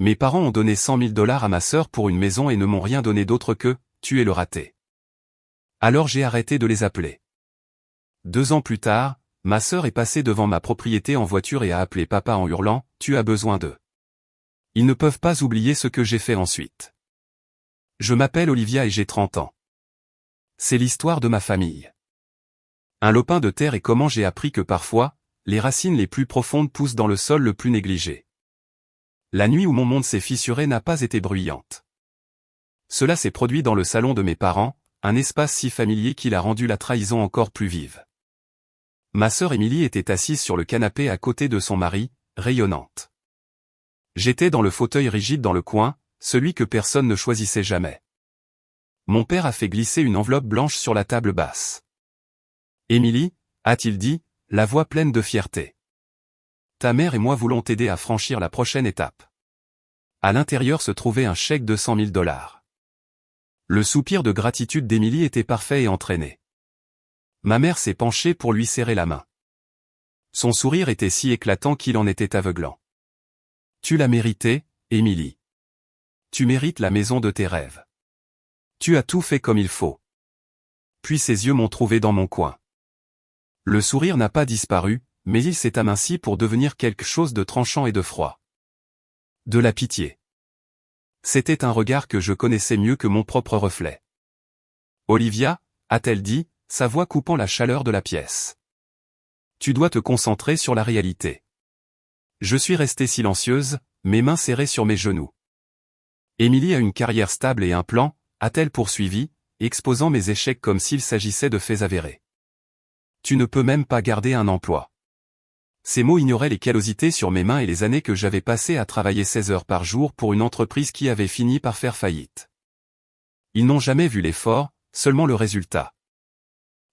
Mes parents ont donné 100 000 $ à ma sœur pour une maison et ne m'ont rien donné d'autre que « tu es le raté ». Alors j'ai arrêté de les appeler. 2 ans plus tard, ma sœur est passée devant ma propriété en voiture et a appelé papa en hurlant « tu as besoin d'eux ». Ils ne peuvent pas oublier ce que j'ai fait ensuite. Je m'appelle Olivia et j'ai 30 ans. C'est l'histoire de ma famille. Un lopin de terre et comment j'ai appris que parfois, les racines les plus profondes poussent dans le sol le plus négligé. La nuit où mon monde s'est fissuré n'a pas été bruyante. Cela s'est produit dans le salon de mes parents, un espace si familier qu'il a rendu la trahison encore plus vive. Ma sœur Émilie était assise sur le canapé à côté de son mari, rayonnante. J'étais dans le fauteuil rigide dans le coin, celui que personne ne choisissait jamais. Mon père a fait glisser une enveloppe blanche sur la table basse. « Émilie » a-t-il dit, la voix pleine de fierté. « Ta mère et moi voulons t'aider à franchir la prochaine étape. » À l'intérieur se trouvait un chèque de 100 000 $. Le soupir de gratitude d'Émilie était parfait et entraîné. Ma mère s'est penchée pour lui serrer la main. Son sourire était si éclatant qu'il en était aveuglant. « Tu l'as mérité, Émilie. Tu mérites la maison de tes rêves. Tu as tout fait comme il faut. » Puis ses yeux m'ont trouvé dans mon coin. Le sourire n'a pas disparu, mais il s'est aminci pour devenir quelque chose de tranchant et de froid. De la pitié. C'était un regard que je connaissais mieux que mon propre reflet. « Olivia » a-t-elle dit, sa voix coupant la chaleur de la pièce. « Tu dois te concentrer sur la réalité. » Je suis restée silencieuse, mes mains serrées sur mes genoux. « Émilie a une carrière stable et un plan » a-t-elle poursuivi, exposant mes échecs comme s'il s'agissait de faits avérés. « Tu ne peux même pas garder un emploi. » Ces mots ignoraient les callosités sur mes mains et les années que j'avais passées à travailler 16 heures par jour pour une entreprise qui avait fini par faire faillite. Ils n'ont jamais vu l'effort, seulement le résultat.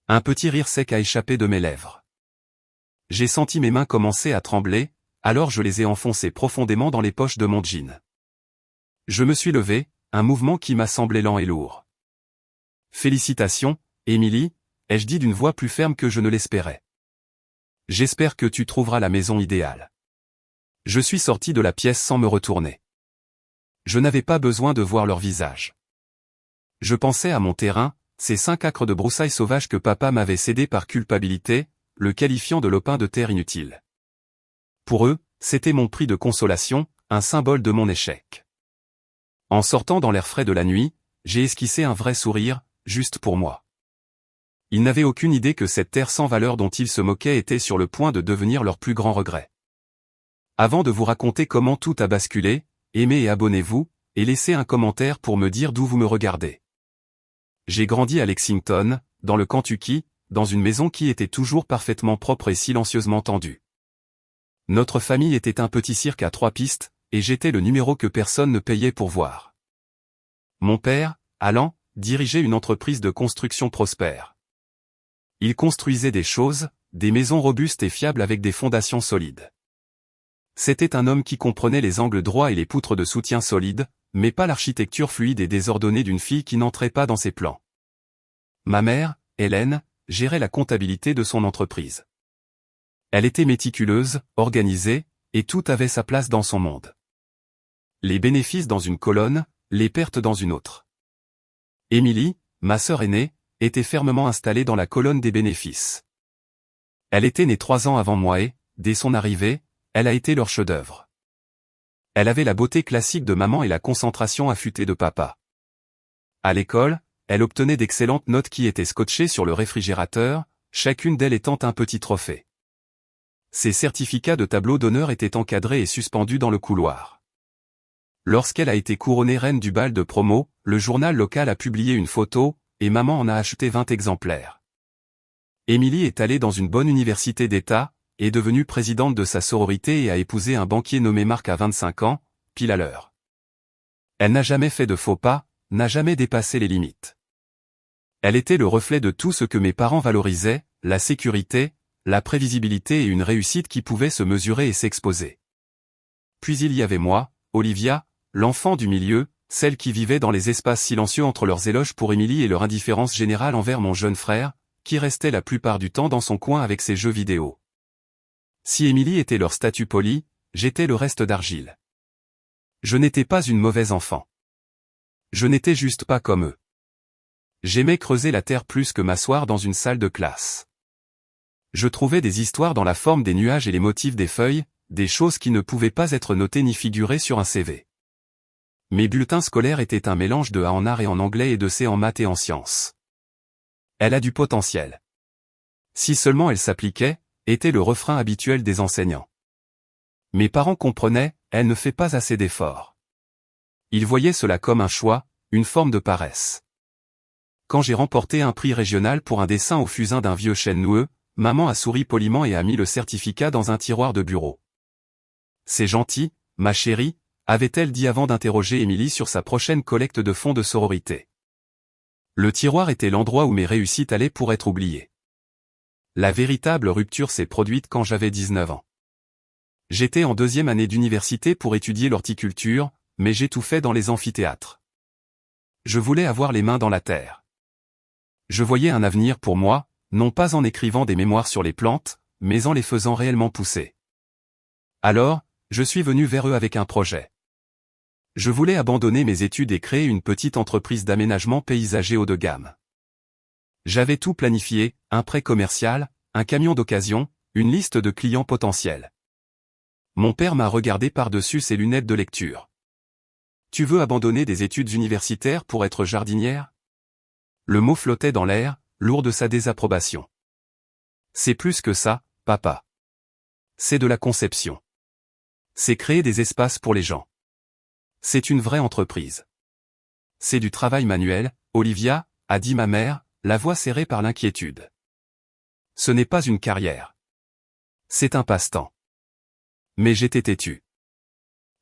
Un petit rire sec a échappé de mes lèvres. J'ai senti mes mains commencer à trembler, alors je les ai enfoncées profondément dans les poches de mon jean. Je me suis levé, un mouvement qui m'a semblé lent et lourd. « Félicitations, Émilie » ai-je dit d'une voix plus ferme que je ne l'espérais. « J'espère que tu trouveras la maison idéale. » Je suis sorti de la pièce sans me retourner. Je n'avais pas besoin de voir leur visage. Je pensais à mon terrain, ces 5 acres de broussailles sauvages que papa m'avait cédés par culpabilité, le qualifiant de lopin de terre inutile. Pour eux, c'était mon prix de consolation, un symbole de mon échec. En sortant dans l'air frais de la nuit, j'ai esquissé un vrai sourire, juste pour moi. Ils n'avaient aucune idée que cette terre sans valeur dont ils se moquaient était sur le point de devenir leur plus grand regret. Avant de vous raconter comment tout a basculé, aimez et abonnez-vous, et laissez un commentaire pour me dire d'où vous me regardez. J'ai grandi à Lexington, dans le Kentucky, dans une maison qui était toujours parfaitement propre et silencieusement tendue. Notre famille était un petit cirque à 3 pistes, et j'étais le numéro que personne ne payait pour voir. Mon père, Alan, dirigeait une entreprise de construction prospère. Il construisait des choses, des maisons robustes et fiables avec des fondations solides. C'était un homme qui comprenait les angles droits et les poutres de soutien solides, mais pas l'architecture fluide et désordonnée d'une fille qui n'entrait pas dans ses plans. Ma mère, Hélène, gérait la comptabilité de son entreprise. Elle était méticuleuse, organisée, et tout avait sa place dans son monde. Les bénéfices dans une colonne, les pertes dans une autre. Émilie, ma sœur aînée, était fermement installée dans la colonne des bénéfices. Elle était née 3 ans avant moi et, dès son arrivée, elle a été leur chef-d'œuvre. Elle avait la beauté classique de maman et la concentration affûtée de papa. À l'école, elle obtenait d'excellentes notes qui étaient scotchées sur le réfrigérateur, chacune d'elles étant un petit trophée. Ses certificats de tableau d'honneur étaient encadrés et suspendus dans le couloir. Lorsqu'elle a été couronnée reine du bal de promo, le journal local a publié une photo, et maman en a acheté 20 exemplaires. Émilie est allée dans une bonne université d'État, est devenue présidente de sa sororité et a épousé un banquier nommé Marc à 25 ans, pile à l'heure. Elle n'a jamais fait de faux pas, n'a jamais dépassé les limites. Elle était le reflet de tout ce que mes parents valorisaient, la sécurité, la prévisibilité et une réussite qui pouvait se mesurer et s'exposer. Puis il y avait moi, Olivia, l'enfant du milieu, celle qui vivait dans les espaces silencieux entre leurs éloges pour Émilie et leur indifférence générale envers mon jeune frère, qui restait la plupart du temps dans son coin avec ses jeux vidéo. Si Émilie était leur statue poli, j'étais le reste d'argile. Je n'étais pas une mauvaise enfant. Je n'étais juste pas comme eux. J'aimais creuser la terre plus que m'asseoir dans une salle de classe. Je trouvais des histoires dans la forme des nuages et les motifs des feuilles, des choses qui ne pouvaient pas être notées ni figurées sur un CV. Mes bulletins scolaires étaient un mélange de A en art et en anglais et de C en maths et en sciences. Elle a du potentiel. Si seulement elle s'appliquait, était le refrain habituel des enseignants. Mes parents comprenaient, elle ne fait pas assez d'efforts. Ils voyaient cela comme un choix, une forme de paresse. Quand j'ai remporté un prix régional pour un dessin au fusain d'un vieux chêne noueux, maman a souri poliment et a mis le certificat dans un tiroir de bureau. C'est gentil, ma chérie, avait-elle dit avant d'interroger Émilie sur sa prochaine collecte de fonds de sororité. Le tiroir était l'endroit où mes réussites allaient pour être oubliées. La véritable rupture s'est produite quand j'avais 19 ans. J'étais en 2e année d'université pour étudier l'horticulture, mais j'étouffais dans les amphithéâtres. Je voulais avoir les mains dans la terre. Je voyais un avenir pour moi, non pas en écrivant des mémoires sur les plantes, mais en les faisant réellement pousser. Alors, je suis venu vers eux avec un projet. Je voulais abandonner mes études et créer une petite entreprise d'aménagement paysager haut de gamme. J'avais tout planifié, un prêt commercial, un camion d'occasion, une liste de clients potentiels. Mon père m'a regardé par-dessus ses lunettes de lecture. Tu veux abandonner des études universitaires pour être jardinière? Le mot flottait dans l'air, lourd de sa désapprobation. C'est plus que ça, papa. C'est de la conception. C'est créer des espaces pour les gens. C'est une vraie entreprise. C'est du travail manuel, Olivia, a dit ma mère, la voix serrée par l'inquiétude. Ce n'est pas une carrière. C'est un passe-temps. Mais j'étais têtu.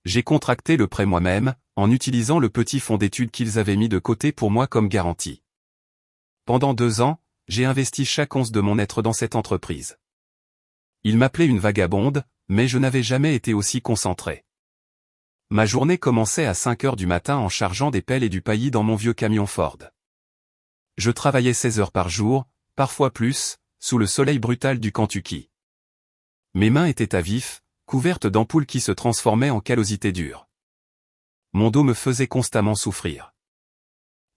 J'ai contracté le prêt moi-même, en utilisant le petit fonds d'études qu'ils avaient mis de côté pour moi comme garantie. Pendant 2 ans, j'ai investi chaque once de mon être dans cette entreprise. Ils m'appelaient une vagabonde, mais je n'avais jamais été aussi concentré. Ma journée commençait à 5 heures du matin en chargeant des pelles et du paillis dans mon vieux camion Ford. Je travaillais 16 heures par jour, parfois plus, sous le soleil brutal du Kentucky. Mes mains étaient à vif, couvertes d'ampoules qui se transformaient en callosité dure. Mon dos me faisait constamment souffrir.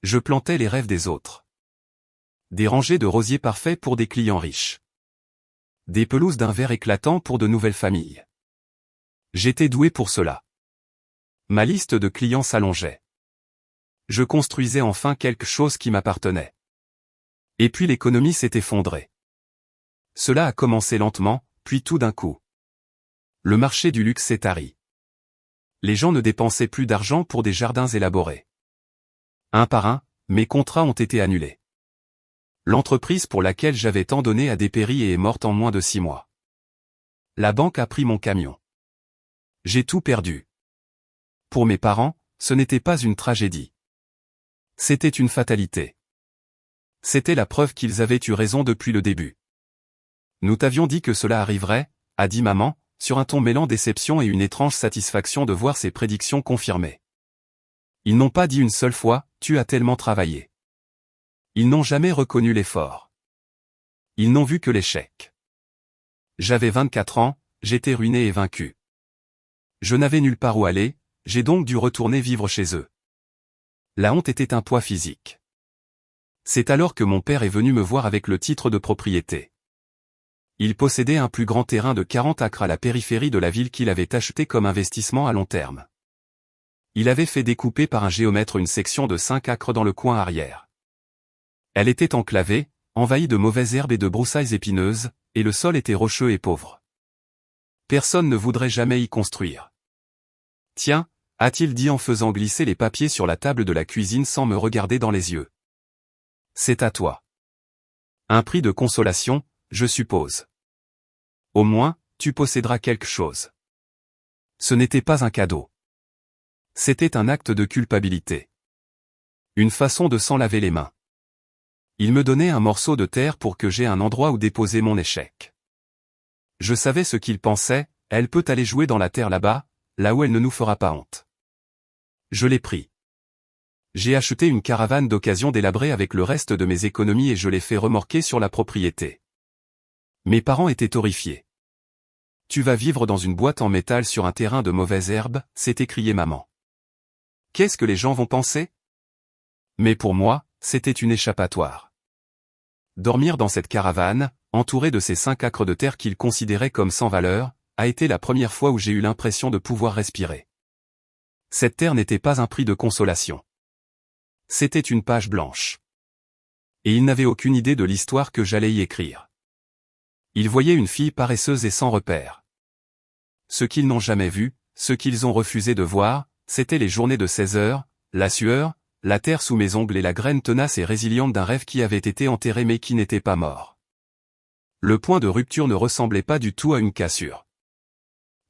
Je plantais les rêves des autres. Des rangées de rosiers parfaits pour des clients riches. Des pelouses d'un vert éclatant pour de nouvelles familles. J'étais doué pour cela. Ma liste de clients s'allongeait. Je construisais enfin quelque chose qui m'appartenait. Et puis l'économie s'est effondrée. Cela a commencé lentement, puis tout d'un coup. Le marché du luxe s'est tari. Les gens ne dépensaient plus d'argent pour des jardins élaborés. Un par un, mes contrats ont été annulés. L'entreprise pour laquelle j'avais tant donné a dépéri et est morte en moins de 6 mois. La banque a pris mon camion. J'ai tout perdu. Pour mes parents, ce n'était pas une tragédie. C'était une fatalité. C'était la preuve qu'ils avaient eu raison depuis le début. Nous t'avions dit que cela arriverait, a dit maman, sur un ton mêlant déception et une étrange satisfaction de voir ses prédictions confirmées. Ils n'ont pas dit une seule fois, tu as tellement travaillé. Ils n'ont jamais reconnu l'effort. Ils n'ont vu que l'échec. J'avais 24 ans, j'étais ruiné et vaincu. Je n'avais nulle part où aller, j'ai donc dû retourner vivre chez eux. La honte était un poids physique. C'est alors que mon père est venu me voir avec le titre de propriété. Il possédait un plus grand terrain de 40 acres à la périphérie de la ville qu'il avait acheté comme investissement à long terme. Il avait fait découper par un géomètre une section de 5 acres dans le coin arrière. Elle était enclavée, envahie de mauvaises herbes et de broussailles épineuses, et le sol était rocheux et pauvre. Personne ne voudrait jamais y construire. Tiens, a-t-il dit en faisant glisser les papiers sur la table de la cuisine sans me regarder dans les yeux. C'est à toi. Un prix de consolation, je suppose. Au moins, tu posséderas quelque chose. Ce n'était pas un cadeau. C'était un acte de culpabilité. Une façon de s'en laver les mains. Il me donnait un morceau de terre pour que j'aie un endroit où déposer mon échec. Je savais ce qu'il pensait, elle peut aller jouer dans la terre là-bas, là où elle ne nous fera pas honte. Je l'ai pris. J'ai acheté une caravane d'occasion délabrée avec le reste de mes économies et je l'ai fait remorquer sur la propriété. Mes parents étaient horrifiés. Tu vas vivre dans une boîte en métal sur un terrain de mauvaises herbes, s'est écriée maman. Qu'est-ce que les gens vont penser? Mais pour moi, c'était une échappatoire. Dormir dans cette caravane, entouré de ces 5 acres de terre qu'il considérait comme sans valeur, a été la première fois où j'ai eu l'impression de pouvoir respirer. Cette terre n'était pas un prix de consolation. C'était une page blanche. Et il n'avait aucune idée de l'histoire que j'allais y écrire. Il voyait une fille paresseuse et sans repère. Ce qu'ils n'ont jamais vu, ce qu'ils ont refusé de voir, c'était les journées de 16 heures, la sueur, la terre sous mes ongles et la graine tenace et résiliente d'un rêve qui avait été enterré mais qui n'était pas mort. Le point de rupture ne ressemblait pas du tout à une cassure.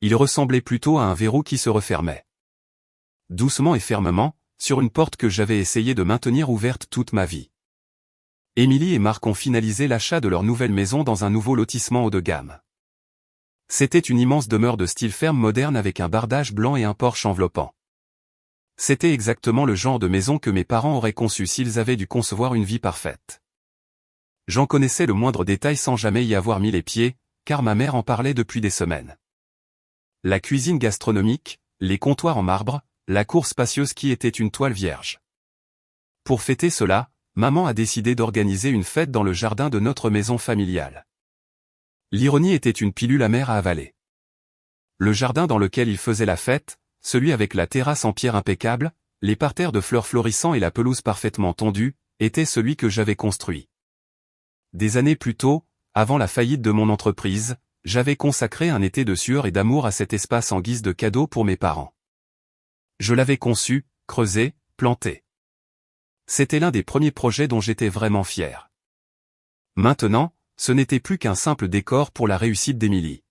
Il ressemblait plutôt à un verrou qui se refermait. Doucement et fermement, sur une porte que j'avais essayé de maintenir ouverte toute ma vie. Émilie et Marc ont finalisé l'achat de leur nouvelle maison dans un nouveau lotissement haut de gamme. C'était une immense demeure de style ferme moderne avec un bardage blanc et un porche enveloppant. C'était exactement le genre de maison que mes parents auraient conçu s'ils avaient dû concevoir une vie parfaite. J'en connaissais le moindre détail sans jamais y avoir mis les pieds, car ma mère en parlait depuis des semaines. La cuisine gastronomique, les comptoirs en marbre, la cour spacieuse qui était une toile vierge. Pour fêter cela, maman a décidé d'organiser une fête dans le jardin de notre maison familiale. L'ironie était une pilule amère à avaler. Le jardin dans lequel ils faisaient la fête, celui avec la terrasse en pierre impeccable, les parterres de fleurs florissants et la pelouse parfaitement tondue, était celui que j'avais construit. Des années plus tôt, avant la faillite de mon entreprise, j'avais consacré un été de sueur et d'amour à cet espace en guise de cadeau pour mes parents. Je l'avais conçu, creusé, planté. C'était l'un des premiers projets dont j'étais vraiment fier. Maintenant, ce n'était plus qu'un simple décor pour la réussite d'Émilie.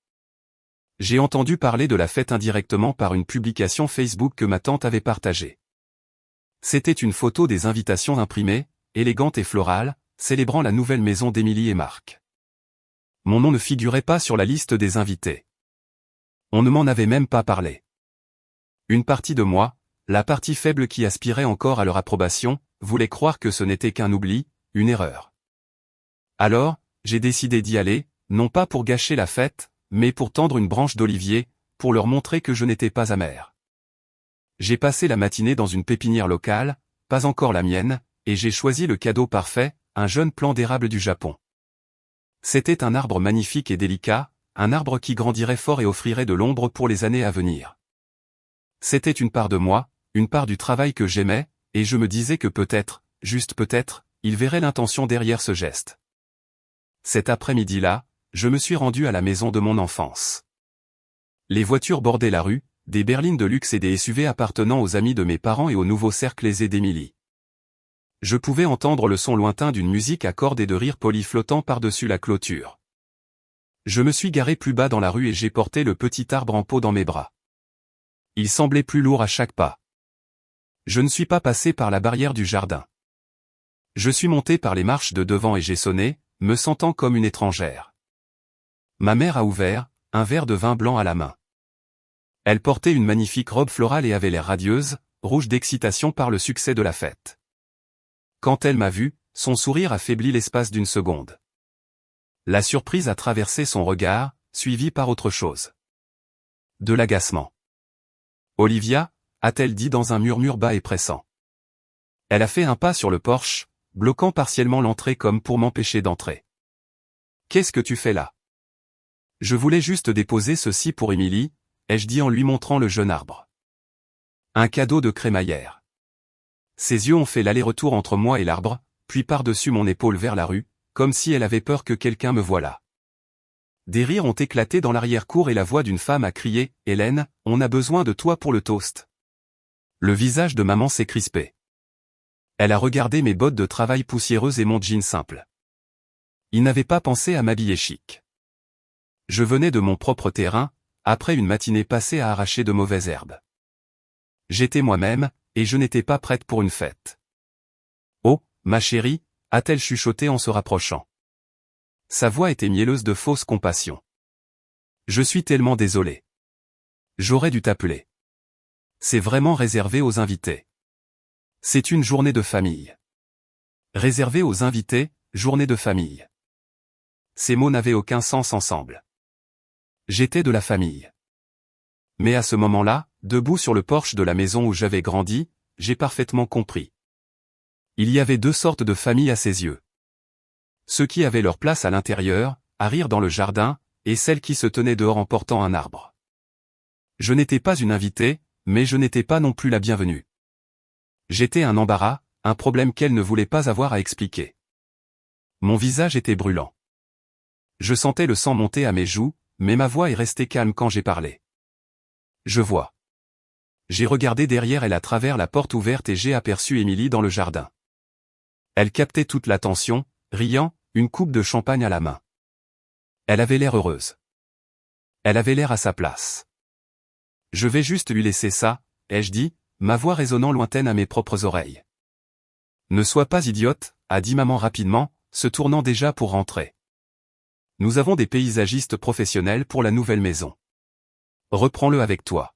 J'ai entendu parler de la fête indirectement par une publication Facebook que ma tante avait partagée. C'était une photo des invitations imprimées, élégantes et florales, célébrant la nouvelle maison d'Émilie et Marc. Mon nom ne figurait pas sur la liste des invités. On ne m'en avait même pas parlé. Une partie de moi, la partie faible qui aspirait encore à leur approbation, voulait croire que ce n'était qu'un oubli, une erreur. Alors, j'ai décidé d'y aller, non pas pour gâcher la fête, mais pour tendre une branche d'olivier, pour leur montrer que je n'étais pas amer. J'ai passé la matinée dans une pépinière locale, pas encore la mienne, et j'ai choisi le cadeau parfait, un jeune plant d'érable du Japon. C'était un arbre magnifique et délicat, un arbre qui grandirait fort et offrirait de l'ombre pour les années à venir. C'était une part de moi, une part du travail que j'aimais, et je me disais que peut-être, juste peut-être, il verrait l'intention derrière ce geste. Cet après-midi-là, je me suis rendu à la maison de mon enfance. Les voitures bordaient la rue, des berlines de luxe et des SUV appartenant aux amis de mes parents et aux nouveaux cercles aisés d'Émilie. Je pouvais entendre le son lointain d'une musique à cordes et de rires polis flottant par-dessus la clôture. Je me suis garé plus bas dans la rue et j'ai porté le petit arbre en pot dans mes bras. Il semblait plus lourd à chaque pas. Je ne suis pas passé par la barrière du jardin. Je suis monté par les marches de devant et j'ai sonné, me sentant comme une étrangère. Ma mère a ouvert, un verre de vin blanc à la main. Elle portait une magnifique robe florale et avait l'air radieuse, rouge d'excitation par le succès de la fête. Quand elle m'a vu, son sourire a faibli l'espace d'une seconde. La surprise a traversé son regard, suivi par autre chose. De l'agacement. « Olivia » a-t-elle dit dans un murmure bas et pressant. Elle a fait un pas sur le porche, bloquant partiellement l'entrée comme pour m'empêcher d'entrer. « Qu'est-ce que tu fais là ? » Je voulais juste déposer ceci pour Émilie, ai-je dit en lui montrant le jeune arbre. Un cadeau de crémaillère. Ses yeux ont fait l'aller-retour entre moi et l'arbre, puis par-dessus mon épaule vers la rue, comme si elle avait peur que quelqu'un me voie là. Des rires ont éclaté dans l'arrière-cour et la voix d'une femme a crié « Hélène, on a besoin de toi pour le toast ». Le visage de maman s'est crispé. Elle a regardé mes bottes de travail poussiéreuses et mon jean simple. Il n'avait pas pensé à m'habiller chic. Je venais de mon propre terrain, après une matinée passée à arracher de mauvaises herbes. J'étais moi-même, et je n'étais pas prête pour une fête. « Oh, ma chérie » a-t-elle chuchoté en se rapprochant. Sa voix était mielleuse de fausse compassion. « Je suis tellement désolé. J'aurais dû t'appeler. C'est vraiment réservé aux invités. C'est une journée de famille. » Réservé aux invités, journée de famille. Ces mots n'avaient aucun sens ensemble. J'étais de la famille. Mais à ce moment-là, debout sur le porche de la maison où j'avais grandi, j'ai parfaitement compris. Il y avait deux sortes de familles à ses yeux. Ceux qui avaient leur place à l'intérieur, à rire dans le jardin, et celles qui se tenaient dehors en portant un arbre. Je n'étais pas une invitée, mais je n'étais pas non plus la bienvenue. J'étais un embarras, un problème qu'elle ne voulait pas avoir à expliquer. Mon visage était brûlant. Je sentais le sang monter à mes joues, mais ma voix est restée calme quand j'ai parlé. Je vois. J'ai regardé derrière elle à travers la porte ouverte et j'ai aperçu Émilie dans le jardin. Elle captait toute l'attention, riant, une coupe de champagne à la main. Elle avait l'air heureuse. Elle avait l'air à sa place. Je vais juste lui laisser ça, ai-je dit, ma voix résonnant lointaine à mes propres oreilles. Ne sois pas idiote, a dit maman rapidement, se tournant déjà pour rentrer. Nous avons des paysagistes professionnels pour la nouvelle maison. Reprends-le avec toi.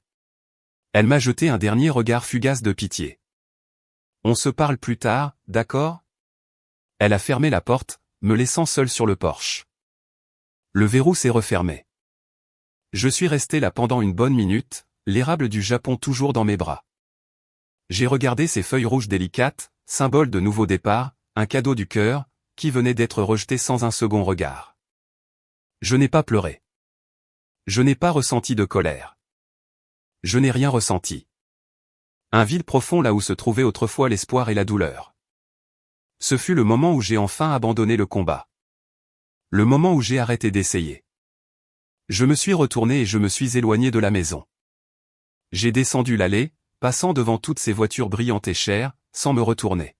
Elle m'a jeté un dernier regard fugace de pitié. On se parle plus tard, d'accord ? Elle a fermé la porte, me laissant seul sur le porche. Le verrou s'est refermé. Je suis resté là pendant une bonne minute, l'érable du Japon toujours dans mes bras. J'ai regardé ces feuilles rouges délicates, symbole de nouveau départ, un cadeau du cœur, qui venait d'être rejeté sans un second regard. Je n'ai pas pleuré. Je n'ai pas ressenti de colère. Je n'ai rien ressenti. Un vide profond là où se trouvaient autrefois l'espoir et la douleur. Ce fut le moment où j'ai enfin abandonné le combat. Le moment où j'ai arrêté d'essayer. Je me suis retourné et je me suis éloigné de la maison. J'ai descendu l'allée, passant devant toutes ces voitures brillantes et chères, sans me retourner.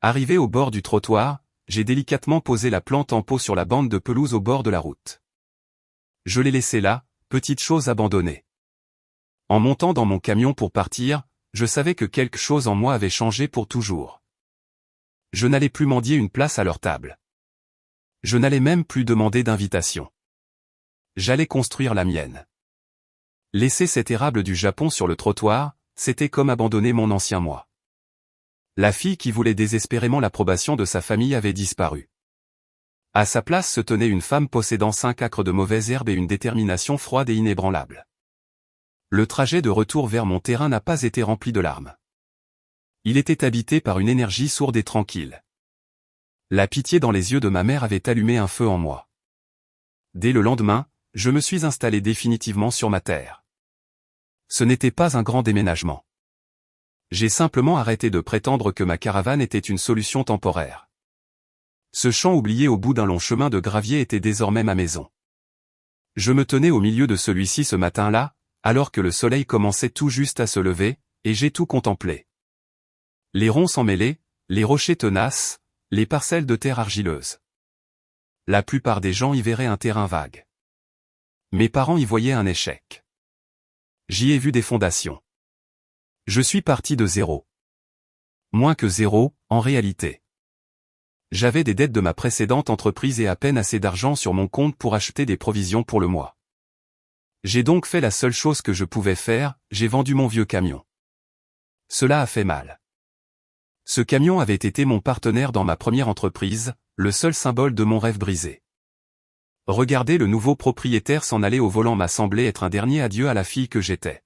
Arrivé au bord du trottoir, j'ai délicatement posé la plante en pot sur la bande de pelouse au bord de la route. Je l'ai laissée là, petite chose abandonnée. En montant dans mon camion pour partir, je savais que quelque chose en moi avait changé pour toujours. Je n'allais plus mendier une place à leur table. Je n'allais même plus demander d'invitation. J'allais construire la mienne. Laisser cet érable du Japon sur le trottoir, c'était comme abandonner mon ancien moi. La fille qui voulait désespérément l'approbation de sa famille avait disparu. À sa place se tenait une femme possédant 5 acres de mauvaises herbes et une détermination froide et inébranlable. Le trajet de retour vers mon terrain n'a pas été rempli de larmes. Il était habité par une énergie sourde et tranquille. La pitié dans les yeux de ma mère avait allumé un feu en moi. Dès le lendemain, je me suis installé définitivement sur ma terre. Ce n'était pas un grand déménagement. J'ai simplement arrêté de prétendre que ma caravane était une solution temporaire. Ce champ oublié au bout d'un long chemin de gravier était désormais ma maison. Je me tenais au milieu de celui-ci ce matin-là, alors que le soleil commençait tout juste à se lever, et j'ai tout contemplé. Les ronces emmêlées, les rochers tenaces, les parcelles de terre argileuse. La plupart des gens y verraient un terrain vague. Mes parents y voyaient un échec. J'y ai vu des fondations. Je suis parti de zéro. Moins que zéro, en réalité. J'avais des dettes de ma précédente entreprise et à peine assez d'argent sur mon compte pour acheter des provisions pour le mois. J'ai donc fait la seule chose que je pouvais faire, j'ai vendu mon vieux camion. Cela a fait mal. Ce camion avait été mon partenaire dans ma première entreprise, le seul symbole de mon rêve brisé. Regarder le nouveau propriétaire s'en aller au volant m'a semblé être un dernier adieu à la fille que j'étais.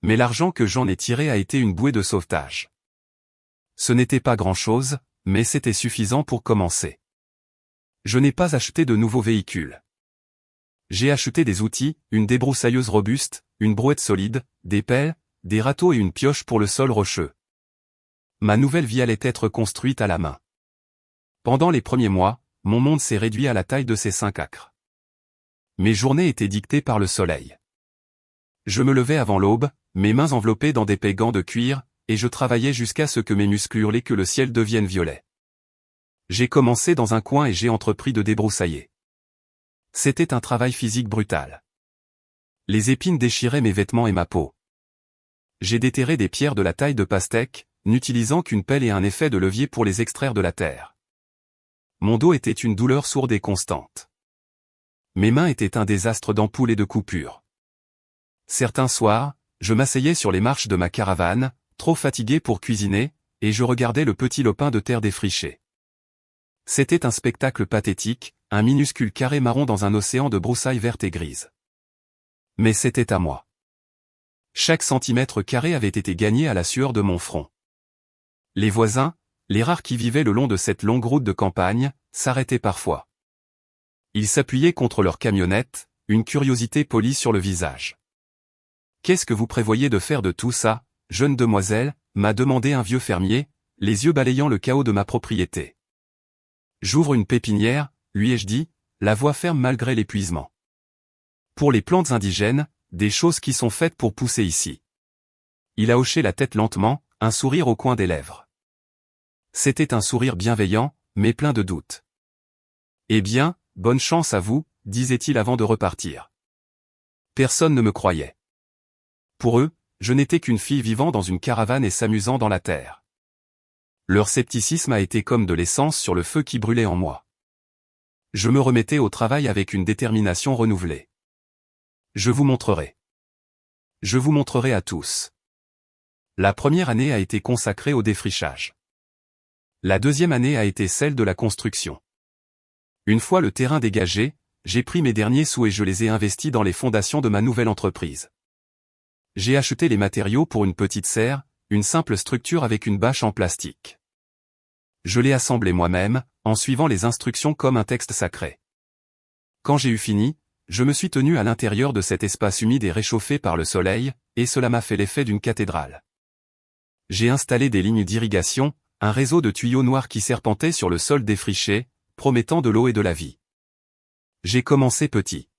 Mais l'argent que j'en ai tiré a été une bouée de sauvetage. Ce n'était pas grand-chose, mais c'était suffisant pour commencer. Je n'ai pas acheté de nouveaux véhicules. J'ai acheté des outils, une débroussailleuse robuste, une brouette solide, des pelles, des râteaux et une pioche pour le sol rocheux. Ma nouvelle vie allait être construite à la main. Pendant les premiers mois, mon monde s'est réduit à la taille de ces 5 acres. Mes journées étaient dictées par le soleil. Je me levais avant l'aube, mes mains enveloppées dans d'épais gants de cuir, et je travaillais jusqu'à ce que mes muscles hurlaient que le ciel devienne violet. J'ai commencé dans un coin et j'ai entrepris de débroussailler. C'était un travail physique brutal. Les épines déchiraient mes vêtements et ma peau. J'ai déterré des pierres de la taille de pastèque, n'utilisant qu'une pelle et un effet de levier pour les extraire de la terre. Mon dos était une douleur sourde et constante. Mes mains étaient un désastre d'ampoules et de coupures. Certains soirs, je m'asseyais sur les marches de ma caravane, trop fatigué pour cuisiner, et je regardais le petit lopin de terre défriché. C'était un spectacle pathétique, un minuscule carré marron dans un océan de broussailles vertes et grises. Mais c'était à moi. Chaque centimètre carré avait été gagné à la sueur de mon front. Les voisins, les rares qui vivaient le long de cette longue route de campagne, s'arrêtaient parfois. Ils s'appuyaient contre leur camionnette, une curiosité polie sur le visage. « Qu'est-ce que vous prévoyez de faire de tout ça, jeune demoiselle ?» m'a demandé un vieux fermier, les yeux balayant le chaos de ma propriété. « J'ouvre une pépinière, lui ai-je dit, la voix ferme malgré l'épuisement. Pour les plantes indigènes, des choses qui sont faites pour pousser ici. » Il a hoché la tête lentement, un sourire au coin des lèvres. C'était un sourire bienveillant, mais plein de doutes. « Eh bien, bonne chance à vous, disait-il avant de repartir. Personne ne me croyait. Pour eux, je n'étais qu'une fille vivant dans une caravane et s'amusant dans la terre. Leur scepticisme a été comme de l'essence sur le feu qui brûlait en moi. Je me remettais au travail avec une détermination renouvelée. Je vous montrerai. Je vous montrerai à tous. La première année a été consacrée au défrichage. La deuxième année a été celle de la construction. Une fois le terrain dégagé, j'ai pris mes derniers sous et je les ai investis dans les fondations de ma nouvelle entreprise. J'ai acheté les matériaux pour une petite serre, une simple structure avec une bâche en plastique. Je l'ai assemblée moi-même, en suivant les instructions comme un texte sacré. Quand j'ai eu fini, je me suis tenu à l'intérieur de cet espace humide et réchauffé par le soleil, et cela m'a fait l'effet d'une cathédrale. J'ai installé des lignes d'irrigation, un réseau de tuyaux noirs qui serpentaient sur le sol défriché, promettant de l'eau et de la vie. J'ai commencé petit.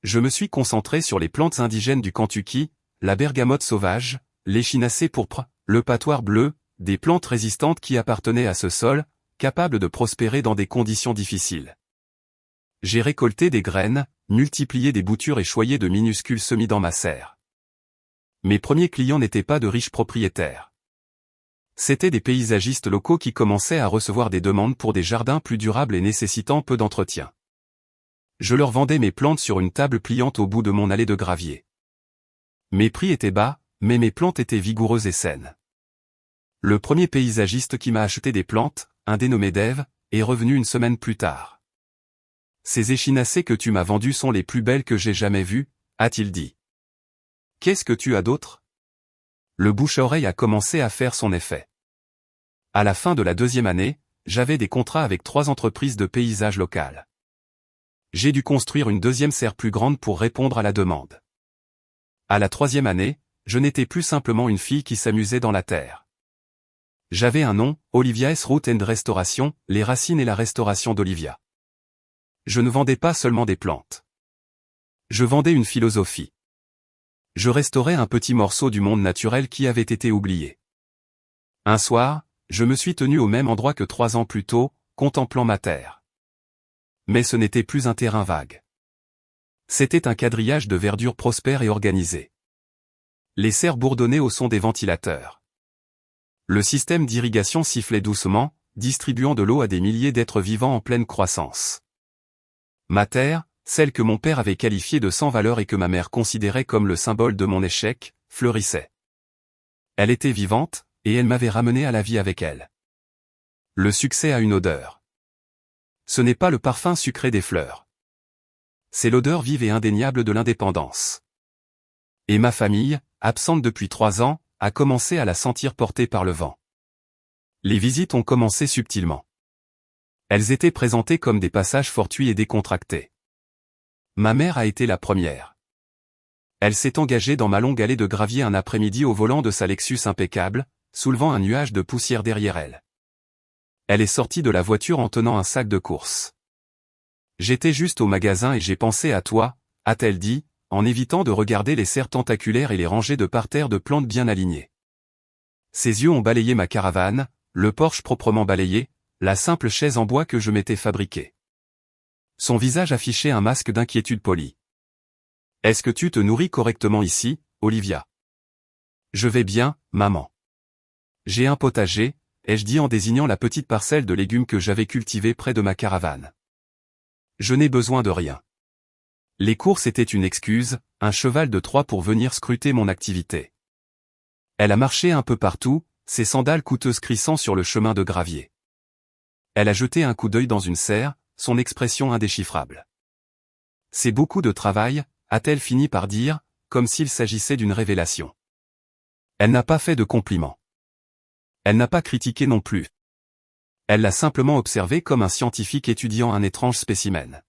Je me suis concentré sur les plantes indigènes du Kentucky, la bergamote sauvage, l'échinacée pourpre, le patoire bleu, des plantes résistantes qui appartenaient à ce sol, capables de prospérer dans des conditions difficiles. J'ai récolté des graines, multiplié des boutures et choyé de minuscules semis dans ma serre. Mes premiers clients n'étaient pas de riches propriétaires. C'étaient des paysagistes locaux qui commençaient à recevoir des demandes pour des jardins plus durables et nécessitant peu d'entretien. Je leur vendais mes plantes sur une table pliante au bout de mon allée de gravier. Mes prix étaient bas, mais mes plantes étaient vigoureuses et saines. Le premier paysagiste qui m'a acheté des plantes, un dénommé Dave, est revenu une semaine plus tard. « Ces échinacées que tu m'as vendues sont les plus belles que j'ai jamais vues, » a-t-il dit. « Qu'est-ce que tu as d'autre ?» Le bouche-à-oreille a commencé à faire son effet. À la fin de la deuxième année, j'avais des contrats avec 3 entreprises de paysage locales. J'ai dû construire une deuxième serre plus grande pour répondre à la demande. À la 3e année, je n'étais plus simplement une fille qui s'amusait dans la terre. J'avais un nom, Olivia's Root and Restoration, les racines et la restauration d'Olivia. Je ne vendais pas seulement des plantes. Je vendais une philosophie. Je restaurais un petit morceau du monde naturel qui avait été oublié. Un soir, je me suis tenu au même endroit que 3 ans plus tôt, contemplant ma terre. Mais ce n'était plus un terrain vague. C'était un quadrillage de verdure prospère et organisé. Les serres bourdonnaient au son des ventilateurs. Le système d'irrigation sifflait doucement, distribuant de l'eau à des milliers d'êtres vivants en pleine croissance. Ma terre, celle que mon père avait qualifiée de sans valeur et que ma mère considérait comme le symbole de mon échec, fleurissait. Elle était vivante, et elle m'avait ramené à la vie avec elle. Le succès a une odeur. Ce n'est pas le parfum sucré des fleurs. C'est l'odeur vive et indéniable de l'indépendance. Et ma famille, absente depuis 3 ans, a commencé à la sentir portée par le vent. Les visites ont commencé subtilement. Elles étaient présentées comme des passages fortuits et décontractés. Ma mère a été la première. Elle s'est engagée dans ma longue allée de gravier un après-midi au volant de sa Lexus impeccable, soulevant un nuage de poussière derrière elle. Elle est sortie de la voiture en tenant un sac de course. « J'étais juste au magasin et j'ai pensé à toi », a-t-elle dit, en évitant de regarder les serres tentaculaires et les rangées de parterres de plantes bien alignées. Ses yeux ont balayé ma caravane, le Porsche proprement balayé, la simple chaise en bois que je m'étais fabriquée. Son visage affichait un masque d'inquiétude polie. « Est-ce que tu te nourris correctement ici, Olivia ? » « Je vais bien, maman. J'ai un potager, » ai-je dit en désignant la petite parcelle de légumes que j'avais cultivée près de ma caravane. Je n'ai besoin de rien. Les courses étaient une excuse, un cheval de Troie pour venir scruter mon activité. Elle a marché un peu partout, ses sandales coûteuses crissant sur le chemin de gravier. Elle a jeté un coup d'œil dans une serre, son expression indéchiffrable. « C'est beaucoup de travail », a-t-elle fini par dire, comme s'il s'agissait d'une révélation. Elle n'a pas fait de compliments. Elle n'a pas critiqué non plus. Elle l'a simplement observé comme un scientifique étudiant un étrange spécimen.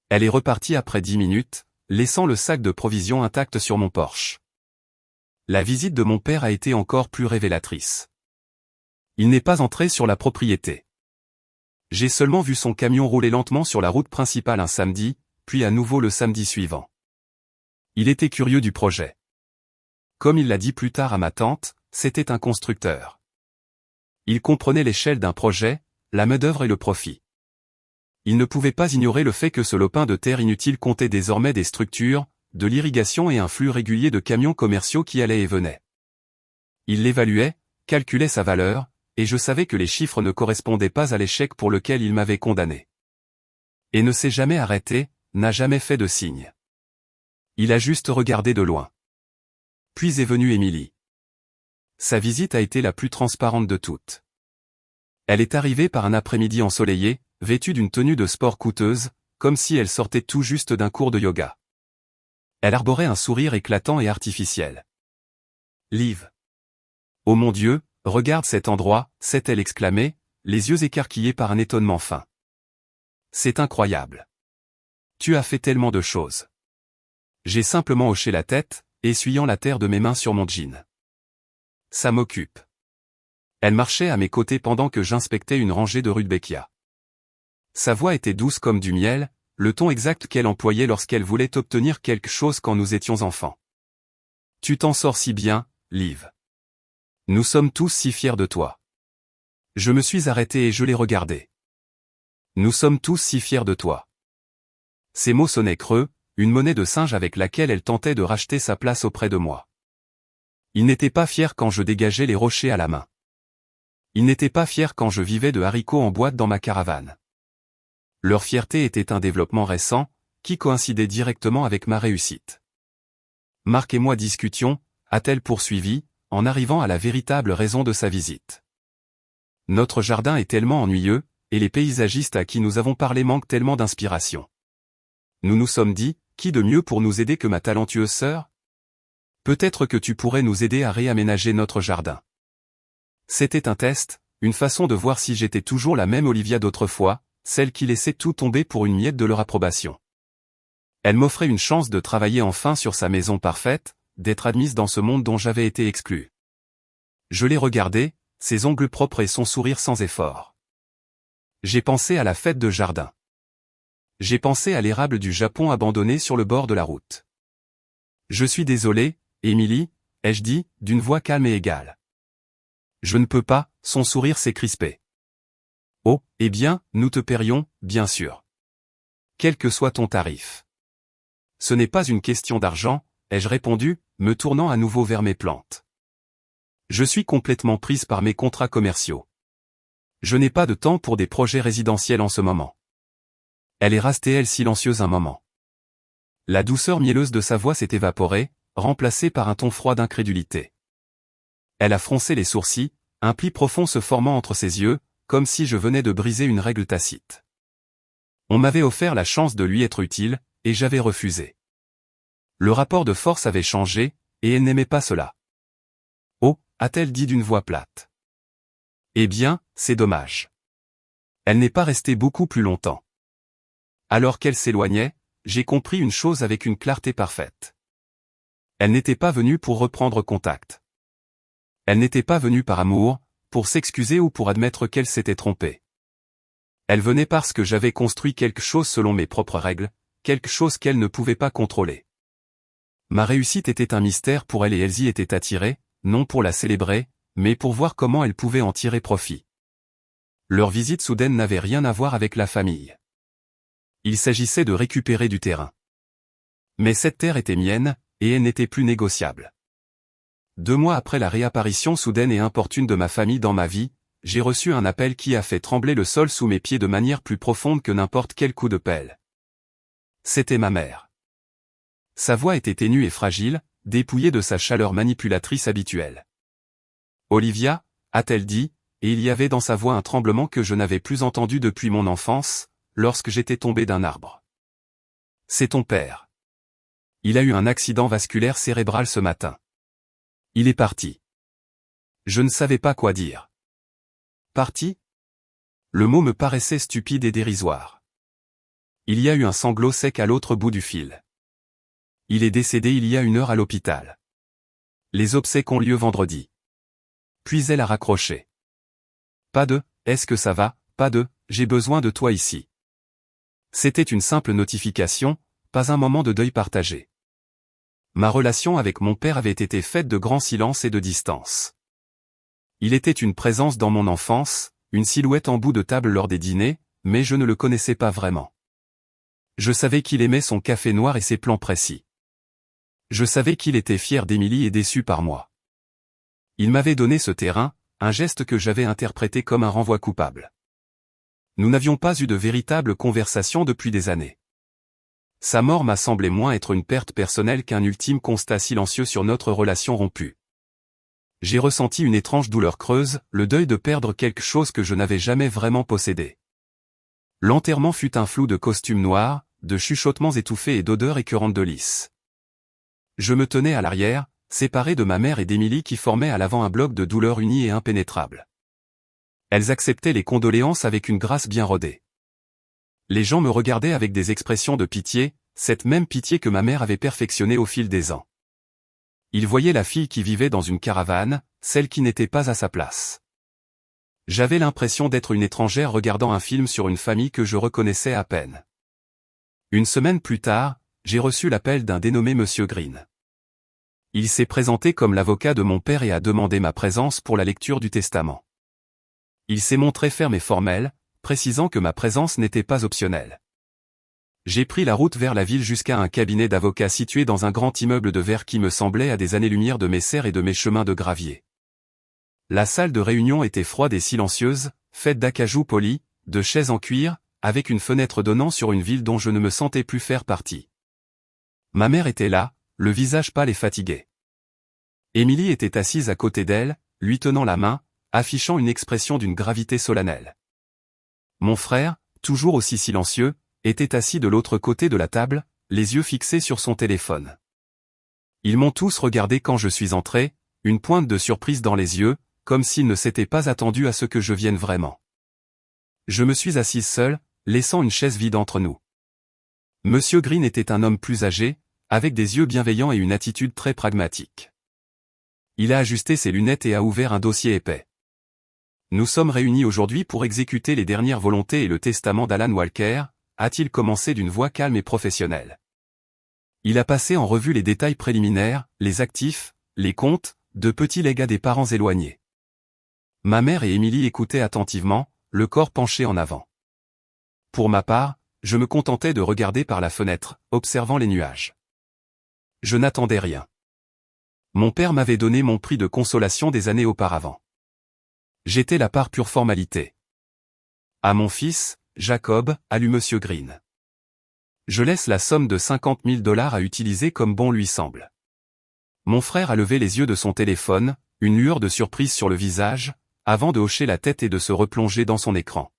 Elle est repartie après 10 minutes, laissant le sac de provisions intact sur mon porche. La visite de mon père a été encore plus révélatrice. Il n'est pas entré sur la propriété. J'ai seulement vu son camion rouler lentement sur la route principale un samedi, puis à nouveau le samedi suivant. Il était curieux du projet. Comme il l'a dit plus tard à ma tante, c'était un constructeur. Il comprenait l'échelle d'un projet, la main-d'œuvre et le profit. Il ne pouvait pas ignorer le fait que ce lopin de terre inutile comptait désormais des structures, de l'irrigation et un flux régulier de camions commerciaux qui allaient et venaient. Il l'évaluait, calculait sa valeur, et je savais que les chiffres ne correspondaient pas à l'échec pour lequel il m'avait condamné. Et ne s'est jamais arrêté, n'a jamais fait de signe. Il a juste regardé de loin. Puis est venue Émilie. Sa visite a été la plus transparente de toutes. Elle est arrivée par un après-midi ensoleillé, vêtue d'une tenue de sport coûteuse, comme si elle sortait tout juste d'un cours de yoga. Elle arborait un sourire éclatant et artificiel. « Liv. Oh mon Dieu, regarde cet endroit », s'est-elle exclamée, les yeux écarquillés par un étonnement fin. « C'est incroyable. Tu as fait tellement de choses. » J'ai simplement hoché la tête, essuyant la terre de mes mains sur mon jean. Ça m'occupe. Elle marchait à mes côtés pendant que j'inspectais une rangée de rudbeckia. Sa voix était douce comme du miel, le ton exact qu'elle employait lorsqu'elle voulait obtenir quelque chose quand nous étions enfants. Tu t'en sors si bien, Liv. Nous sommes tous si fiers de toi. Je me suis arrêté et je l'ai regardé. Nous sommes tous si fiers de toi. Ces mots sonnaient creux, une monnaie de singe avec laquelle elle tentait de racheter sa place auprès de moi. Il n'était pas fier quand je dégageais les rochers à la main. Il n'était pas fier quand je vivais de haricots en boîte dans ma caravane. Leur fierté était un développement récent, qui coïncidait directement avec ma réussite. Marc et moi discutions, a-t-elle poursuivi, en arrivant à la véritable raison de sa visite. Notre jardin est tellement ennuyeux, et les paysagistes à qui nous avons parlé manquent tellement d'inspiration. Nous nous sommes dit, qui de mieux pour nous aider que ma talentueuse sœur ? Peut-être que tu pourrais nous aider à réaménager notre jardin. C'était un test, une façon de voir si j'étais toujours la même Olivia d'autrefois, celle qui laissait tout tomber pour une miette de leur approbation. Elle m'offrait une chance de travailler enfin sur sa maison parfaite, d'être admise dans ce monde dont j'avais été exclu. Je l'ai regardée, ses ongles propres et son sourire sans effort. J'ai pensé à la fête de jardin. J'ai pensé à l'érable du Japon abandonné sur le bord de la route. Je suis désolé, Émilie, ai-je dit, d'une voix calme et égale. Je ne peux pas, son sourire s'est crispé. Oh, eh bien, nous te paierions, bien sûr. Quel que soit ton tarif. Ce n'est pas une question d'argent, ai-je répondu, me tournant à nouveau vers mes plantes. Je suis complètement prise par mes contrats commerciaux. Je n'ai pas de temps pour des projets résidentiels en ce moment. Elle est restée elle silencieuse un moment. La douceur mielleuse de sa voix s'est évaporée, remplacée par un ton froid d'incrédulité. Elle a froncé les sourcils, un pli profond se formant entre ses yeux, comme si je venais de briser une règle tacite. On m'avait offert la chance de lui être utile, et j'avais refusé. Le rapport de force avait changé, et elle n'aimait pas cela. Oh, a-t-elle dit d'une voix plate. Eh bien, c'est dommage. Elle n'est pas restée beaucoup plus longtemps. Alors qu'elle s'éloignait, j'ai compris une chose avec une clarté parfaite. Elle n'était pas venue pour reprendre contact. Elle n'était pas venue par amour, pour s'excuser ou pour admettre qu'elle s'était trompée. Elle venait parce que j'avais construit quelque chose selon mes propres règles, quelque chose qu'elle ne pouvait pas contrôler. Ma réussite était un mystère pour elle et elles y étaient attirées, non pour la célébrer, mais pour voir comment elle pouvait en tirer profit. Leur visite soudaine n'avait rien à voir avec la famille. Il s'agissait de récupérer du terrain. Mais cette terre était mienne, et elle n'était plus négociable. 2 mois après la réapparition soudaine et importune de ma famille dans ma vie, j'ai reçu un appel qui a fait trembler le sol sous mes pieds de manière plus profonde que n'importe quel coup de pelle. C'était ma mère. Sa voix était ténue et fragile, dépouillée de sa chaleur manipulatrice habituelle. « Olivia » a-t-elle dit, et il y avait dans sa voix un tremblement que je n'avais plus entendu depuis mon enfance, lorsque j'étais tombé d'un arbre. « C'est ton père. Il a eu un accident vasculaire cérébral ce matin. Il est parti. Je ne savais pas quoi dire. Parti? Le mot me paraissait stupide et dérisoire. Il y a eu un sanglot sec à l'autre bout du fil. Il est décédé il y a 1 heure à l'hôpital. Les obsèques ont lieu vendredi. Puis elle a raccroché. Pas de « est-ce que ça va ?» Pas de « j'ai besoin de toi ici ». C'était une simple notification, pas un moment de deuil partagé. Ma relation avec mon père avait été faite de grand silence et de distance. Il était une présence dans mon enfance, une silhouette en bout de table lors des dîners, mais je ne le connaissais pas vraiment. Je savais qu'il aimait son café noir et ses plans précis. Je savais qu'il était fier d'Émilie et déçu par moi. Il m'avait donné ce terrain, un geste que j'avais interprété comme un renvoi coupable. Nous n'avions pas eu de véritable conversation depuis des années. Sa mort m'a semblé moins être une perte personnelle qu'un ultime constat silencieux sur notre relation rompue. J'ai ressenti une étrange douleur creuse, le deuil de perdre quelque chose que je n'avais jamais vraiment possédé. L'enterrement fut un flou de costumes noirs, de chuchotements étouffés et d'odeurs écœurantes de lys. Je me tenais à l'arrière, séparé de ma mère et d'Émilie qui formaient à l'avant un bloc de douleur uni et impénétrable. Elles acceptaient les condoléances avec une grâce bien rodée. Les gens me regardaient avec des expressions de pitié, cette même pitié que ma mère avait perfectionnée au fil des ans. Ils voyaient la fille qui vivait dans une caravane, celle qui n'était pas à sa place. J'avais l'impression d'être une étrangère regardant un film sur une famille que je reconnaissais à peine. 1 semaine plus tard, j'ai reçu l'appel d'un dénommé Monsieur Green. Il s'est présenté comme l'avocat de mon père et a demandé ma présence pour la lecture du testament. Il s'est montré ferme et formel, précisant que ma présence n'était pas optionnelle. J'ai pris la route vers la ville jusqu'à un cabinet d'avocats situé dans un grand immeuble de verre qui me semblait à des années-lumière de mes serres et de mes chemins de gravier. La salle de réunion était froide et silencieuse, faite d'acajou poli, de chaises en cuir, avec une fenêtre donnant sur une ville dont je ne me sentais plus faire partie. Ma mère était là, le visage pâle et fatigué. Émilie était assise à côté d'elle, lui tenant la main, affichant une expression d'une gravité solennelle. Mon frère, toujours aussi silencieux, était assis de l'autre côté de la table, les yeux fixés sur son téléphone. Ils m'ont tous regardé quand je suis entré, une pointe de surprise dans les yeux, comme s'ils ne s'étaient pas attendus à ce que je vienne vraiment. Je me suis assise seule, laissant une chaise vide entre nous. Monsieur Green était un homme plus âgé, avec des yeux bienveillants et une attitude très pragmatique. Il a ajusté ses lunettes et a ouvert un dossier épais. Nous sommes réunis aujourd'hui pour exécuter les dernières volontés et le testament d'Alan Walker, a-t-il commencé d'une voix calme et professionnelle. Il a passé en revue les détails préliminaires, les actifs, les comptes, de petits legs à des parents éloignés. Ma mère et Émilie écoutaient attentivement, le corps penché en avant. Pour ma part, je me contentais de regarder par la fenêtre, observant les nuages. Je n'attendais rien. Mon père m'avait donné mon prix de consolation des années auparavant. J'étais la par pure formalité. À mon fils, Jacob, a lu Monsieur Green. Je laisse la somme de $50 000 à utiliser comme bon lui semble. Mon frère a levé les yeux de son téléphone, une lueur de surprise sur le visage, avant de hocher la tête et de se replonger dans son écran.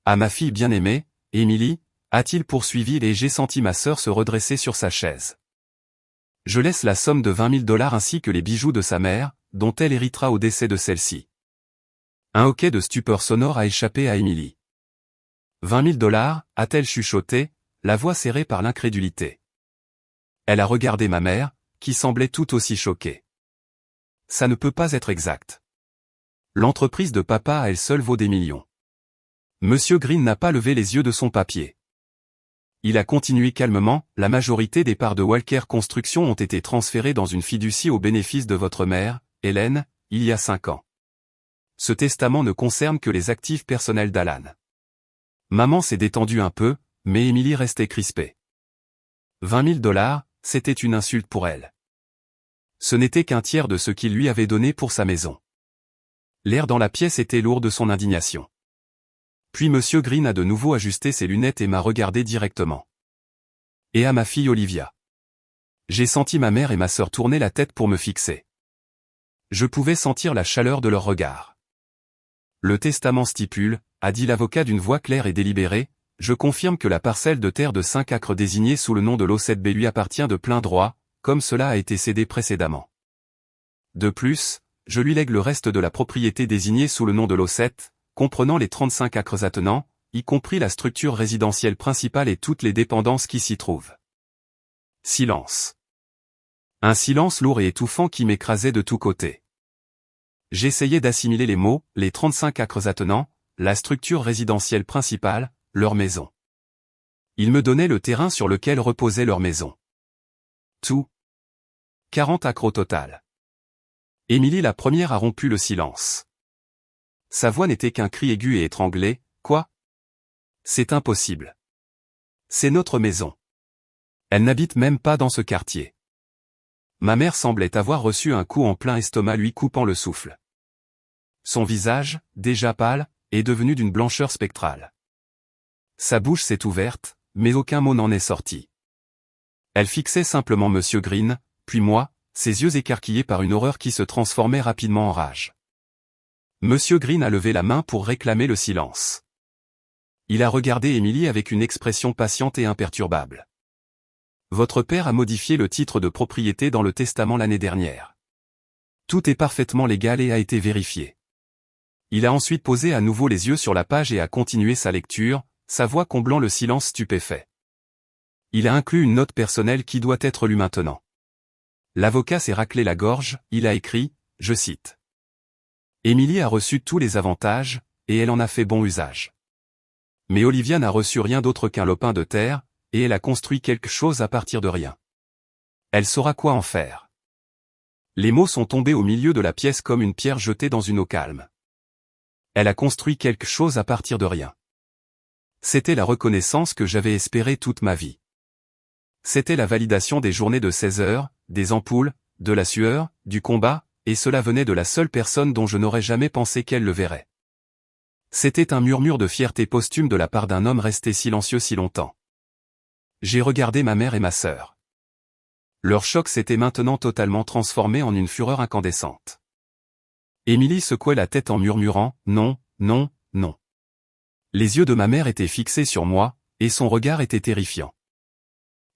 À ma fille bien-aimée, Émilie, a-t-il poursuivi et j'ai senti ma sœur se redresser sur sa chaise. Je laisse la somme de $20 000 ainsi que les bijoux de sa mère, dont elle héritera au décès de celle-ci. Un hoquet de stupeur sonore a échappé à Émilie. $20 000, a-t-elle chuchoté, la voix serrée par l'incrédulité. Elle a regardé ma mère, qui semblait tout aussi choquée. Ça ne peut pas être exact. L'entreprise de papa à elle seule vaut des millions. Monsieur Green n'a pas levé les yeux de son papier. Il a continué calmement, la majorité des parts de Walker Construction ont été transférées dans une fiducie au bénéfice de votre mère, Hélène, il y a 5 ans. Ce testament ne concerne que les actifs personnels d'Alan. Maman s'est détendue un peu, mais Émilie restait crispée. $20 000, c'était une insulte pour elle. Ce n'était qu'un tiers de ce qu'il lui avait donné pour sa maison. L'air dans la pièce était lourd de son indignation. Puis Monsieur Green a de nouveau ajusté ses lunettes et m'a regardé directement. Et à ma fille Olivia. J'ai senti ma mère et ma sœur tourner la tête pour me fixer. Je pouvais sentir la chaleur de leur regard. Le testament stipule, a dit l'avocat d'une voix claire et délibérée, je confirme que la parcelle de terre de 5 acres désignée sous le nom de l'O7B lui appartient de plein droit, comme cela a été cédé précédemment. De plus, je lui lègue le reste de la propriété désignée sous le nom de l'O7, comprenant les 35 acres attenants, y compris la structure résidentielle principale et toutes les dépendances qui s'y trouvent. Silence. Un silence lourd et étouffant qui m'écrasait de tous côtés. J'essayais d'assimiler les mots, les 35 acres attenants, la structure résidentielle principale, leur maison. Ils me donnaient le terrain sur lequel reposait leur maison. Tout. 40 acres au total. Émilie la première a rompu le silence. Sa voix n'était qu'un cri aigu et étranglé. Quoi? C'est impossible. C'est notre maison. Elle n'habite même pas dans ce quartier. Ma mère semblait avoir reçu un coup en plein estomac lui coupant le souffle. Son visage, déjà pâle, est devenu d'une blancheur spectrale. Sa bouche s'est ouverte, mais aucun mot n'en est sorti. Elle fixait simplement Monsieur Green, puis moi, ses yeux écarquillés par une horreur qui se transformait rapidement en rage. Monsieur Green a levé la main pour réclamer le silence. Il a regardé Émilie avec une expression patiente et imperturbable. Votre père a modifié le titre de propriété dans le testament l'année dernière. Tout est parfaitement légal et a été vérifié. Il a ensuite posé à nouveau les yeux sur la page et a continué sa lecture, sa voix comblant le silence stupéfait. Il a inclus une note personnelle qui doit être lue maintenant. L'avocat s'est raclé la gorge, il a écrit, je cite. Émilie a reçu tous les avantages, et elle en a fait bon usage. Mais Olivia n'a reçu rien d'autre qu'un lopin de terre, et elle a construit quelque chose à partir de rien. Elle saura quoi en faire. Les mots sont tombés au milieu de la pièce comme une pierre jetée dans une eau calme. Elle a construit quelque chose à partir de rien. C'était la reconnaissance que j'avais espérée toute ma vie. C'était la validation des journées de 16 heures, des ampoules, de la sueur, du combat, et cela venait de la seule personne dont je n'aurais jamais pensé qu'elle le verrait. C'était un murmure de fierté posthume de la part d'un homme resté silencieux si longtemps. J'ai regardé ma mère et ma sœur. Leur choc s'était maintenant totalement transformé en une fureur incandescente. Émilie secouait la tête en murmurant « Non, non, non ». Les yeux de ma mère étaient fixés sur moi, et son regard était terrifiant.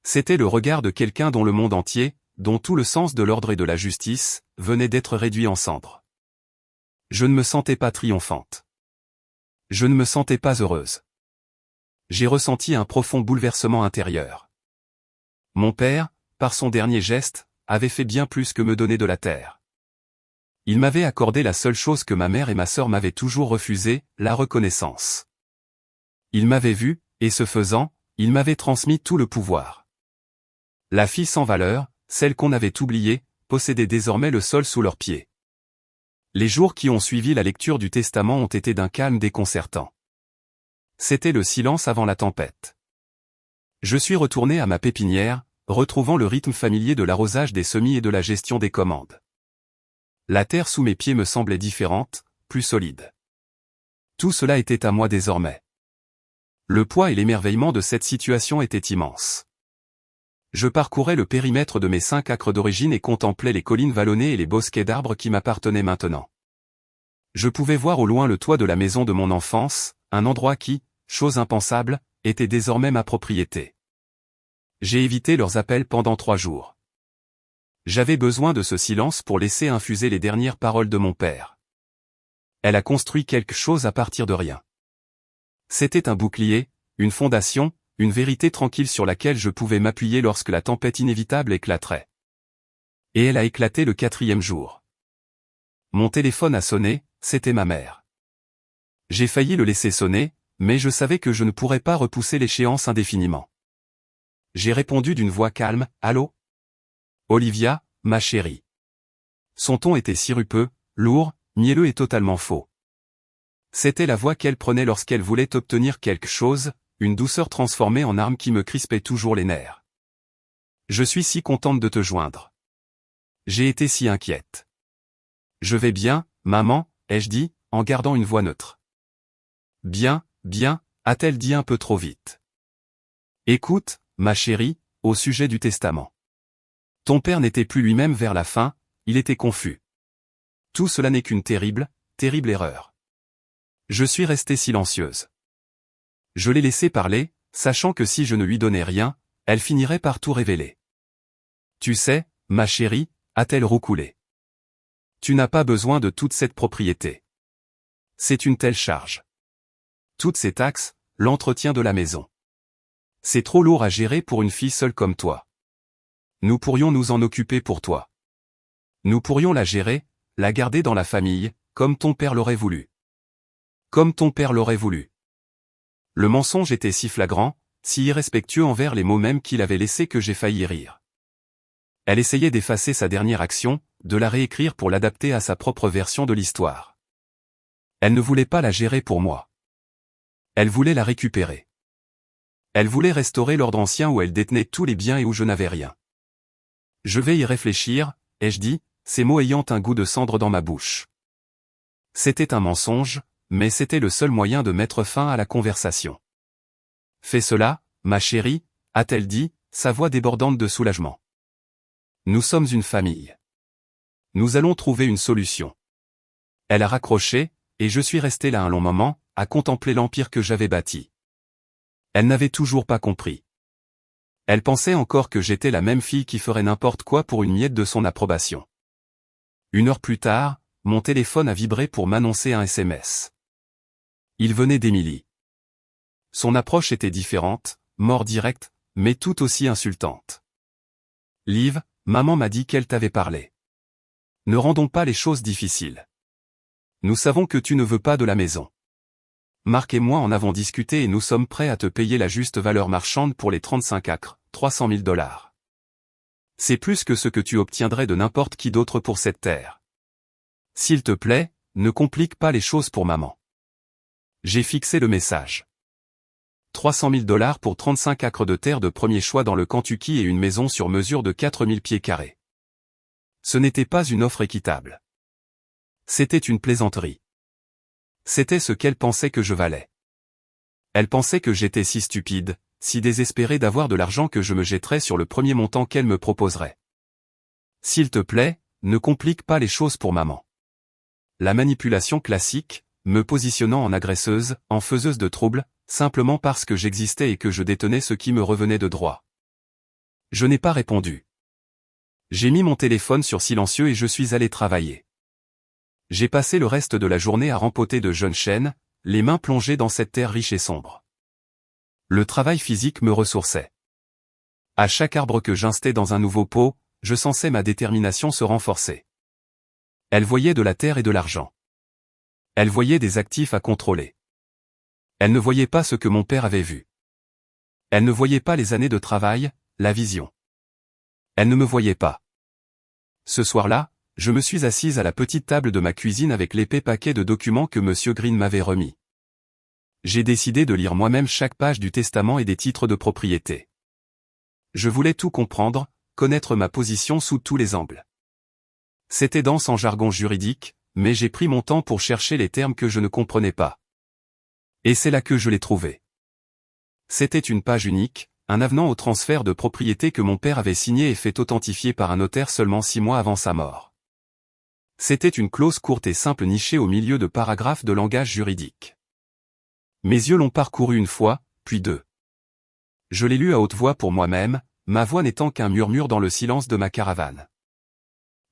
C'était le regard de quelqu'un dont le monde entier, dont tout le sens de l'ordre et de la justice, venait d'être réduit en cendres. Je ne me sentais pas triomphante. Je ne me sentais pas heureuse. J'ai ressenti un profond bouleversement intérieur. Mon père, par son dernier geste, avait fait bien plus que me donner de la terre. Il m'avait accordé la seule chose que ma mère et ma sœur m'avaient toujours refusée, la reconnaissance. Il m'avait vu, et ce faisant, il m'avait transmis tout le pouvoir. La fille sans valeur, celle qu'on avait oubliée, possédait désormais le sol sous leurs pieds. Les jours qui ont suivi la lecture du testament ont été d'un calme déconcertant. C'était le silence avant la tempête. Je suis retourné à ma pépinière, retrouvant le rythme familier de l'arrosage des semis et de la gestion des commandes. La terre sous mes pieds me semblait différente, plus solide. Tout cela était à moi désormais. Le poids et l'émerveillement de cette situation étaient immenses. Je parcourais le périmètre de mes 5 acres d'origine et contemplais les collines vallonnées et les bosquets d'arbres qui m'appartenaient maintenant. Je pouvais voir au loin le toit de la maison de mon enfance, un endroit qui, chose impensable, était désormais ma propriété. J'ai évité leurs appels pendant 3 jours. J'avais besoin de ce silence pour laisser infuser les dernières paroles de mon père. Elle a construit quelque chose à partir de rien. C'était un bouclier, une fondation, une vérité tranquille sur laquelle je pouvais m'appuyer lorsque la tempête inévitable éclaterait. Et elle a éclaté le 4e jour. Mon téléphone a sonné, c'était ma mère. J'ai failli le laisser sonner, mais je savais que je ne pourrais pas repousser l'échéance indéfiniment. J'ai répondu d'une voix calme, « Allô ? Olivia, ma chérie. » Son ton était sirupeux, lourd, mielleux et totalement faux. C'était la voix qu'elle prenait lorsqu'elle voulait obtenir quelque chose, une douceur transformée en arme qui me crispait toujours les nerfs. « Je suis si contente de te joindre. J'ai été si inquiète. »« Je vais bien, maman, » ai-je dit, en gardant une voix neutre. « Bien, bien, » a-t-elle dit un peu trop vite. « Écoute, ma chérie, au sujet du testament. Ton père n'était plus lui-même vers la fin, il était confus. Tout cela n'est qu'une terrible, terrible erreur. » Je suis restée silencieuse. Je l'ai laissée parler, sachant que si je ne lui donnais rien, elle finirait par tout révéler. Tu sais, ma chérie, a-t-elle roucoulé. Tu n'as pas besoin de toute cette propriété. C'est une telle charge. Toutes ces taxes, l'entretien de la maison. C'est trop lourd à gérer pour une fille seule comme toi. Nous pourrions nous en occuper pour toi. Nous pourrions la gérer, la garder dans la famille, comme ton père l'aurait voulu. Comme ton père l'aurait voulu. Le mensonge était si flagrant, si irrespectueux envers les mots mêmes qu'il avait laissés que j'ai failli rire. Elle essayait d'effacer sa dernière action, de la réécrire pour l'adapter à sa propre version de l'histoire. Elle ne voulait pas la gérer pour moi. Elle voulait la récupérer. Elle voulait restaurer l'ordre ancien où elle détenait tous les biens et où je n'avais rien. Je vais y réfléchir, ai-je dit, ces mots ayant un goût de cendre dans ma bouche. C'était un mensonge, mais c'était le seul moyen de mettre fin à la conversation. Fais cela, ma chérie, a-t-elle dit, sa voix débordante de soulagement. Nous sommes une famille. Nous allons trouver une solution. Elle a raccroché, et je suis resté là un long moment, à contempler l'empire que j'avais bâti. Elle n'avait toujours pas compris. Elle pensait encore que j'étais la même fille qui ferait n'importe quoi pour une miette de son approbation. 1 heure plus tard, mon téléphone a vibré pour m'annoncer un SMS. Il venait d'Émilie. Son approche était différente, mort directe, mais tout aussi insultante. Liv, maman m'a dit qu'elle t'avait parlé. Ne rendons pas les choses difficiles. Nous savons que tu ne veux pas de la maison. Marc et moi en avons discuté et nous sommes prêts à te payer la juste valeur marchande pour les 35 acres, 300 000 $. C'est plus que ce que tu obtiendrais de n'importe qui d'autre pour cette terre. S'il te plaît, ne complique pas les choses pour maman. J'ai fixé le message. 300 000 $ pour 35 acres de terre de premier choix dans le Kentucky et une maison sur mesure de 4000 pieds carrés. Ce n'était pas une offre équitable. C'était une plaisanterie. C'était ce qu'elle pensait que je valais. Elle pensait que j'étais si stupide, si désespéré d'avoir de l'argent que je me jetterais sur le premier montant qu'elle me proposerait. S'il te plaît, ne complique pas les choses pour maman. La manipulation classique, me positionnant en agresseuse, en faiseuse de troubles, simplement parce que j'existais et que je détenais ce qui me revenait de droit. Je n'ai pas répondu. J'ai mis mon téléphone sur silencieux et je suis allé travailler. J'ai passé le reste de la journée à rempoter de jeunes chênes, les mains plongées dans cette terre riche et sombre. Le travail physique me ressourçait. À chaque arbre que j'instais dans un nouveau pot, je sentais ma détermination se renforcer. Elle voyait de la terre et de l'argent. Elle voyait des actifs à contrôler. Elle ne voyait pas ce que mon père avait vu. Elle ne voyait pas les années de travail, la vision. Elle ne me voyait pas. Ce soir-là, je me suis assise à la petite table de ma cuisine avec l'épais paquet de documents que M. Green m'avait remis. J'ai décidé de lire moi-même chaque page du testament et des titres de propriété. Je voulais tout comprendre, connaître ma position sous tous les angles. C'était dense en jargon juridique, mais j'ai pris mon temps pour chercher les termes que je ne comprenais pas. Et c'est là que je l'ai trouvé. C'était une page unique, un avenant au transfert de propriété que mon père avait signé et fait authentifier par un notaire seulement 6 mois avant sa mort. C'était une clause courte et simple nichée au milieu de paragraphes de langage juridique. Mes yeux l'ont parcouru une fois, puis deux. Je l'ai lu à haute voix pour moi-même, ma voix n'étant qu'un murmure dans le silence de ma caravane.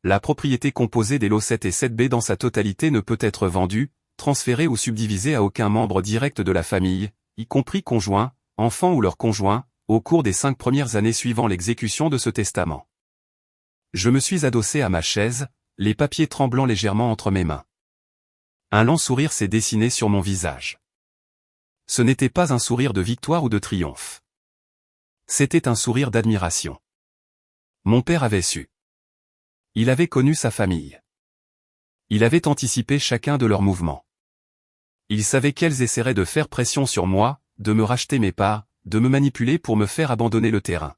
La propriété composée des lots 7 et 7B dans sa totalité ne peut être vendue, transférée ou subdivisée à aucun membre direct de la famille, y compris conjoint, enfant ou leur conjoint, au cours des 5 premières années suivant l'exécution de ce testament. Je me suis adossé à ma chaise, les papiers tremblant légèrement entre mes mains. Un lent sourire s'est dessiné sur mon visage. Ce n'était pas un sourire de victoire ou de triomphe. C'était un sourire d'admiration. Mon père avait su. Il avait connu sa famille. Il avait anticipé chacun de leurs mouvements. Il savait qu'elles essaieraient de faire pression sur moi, de me racheter mes parts, de me manipuler pour me faire abandonner le terrain.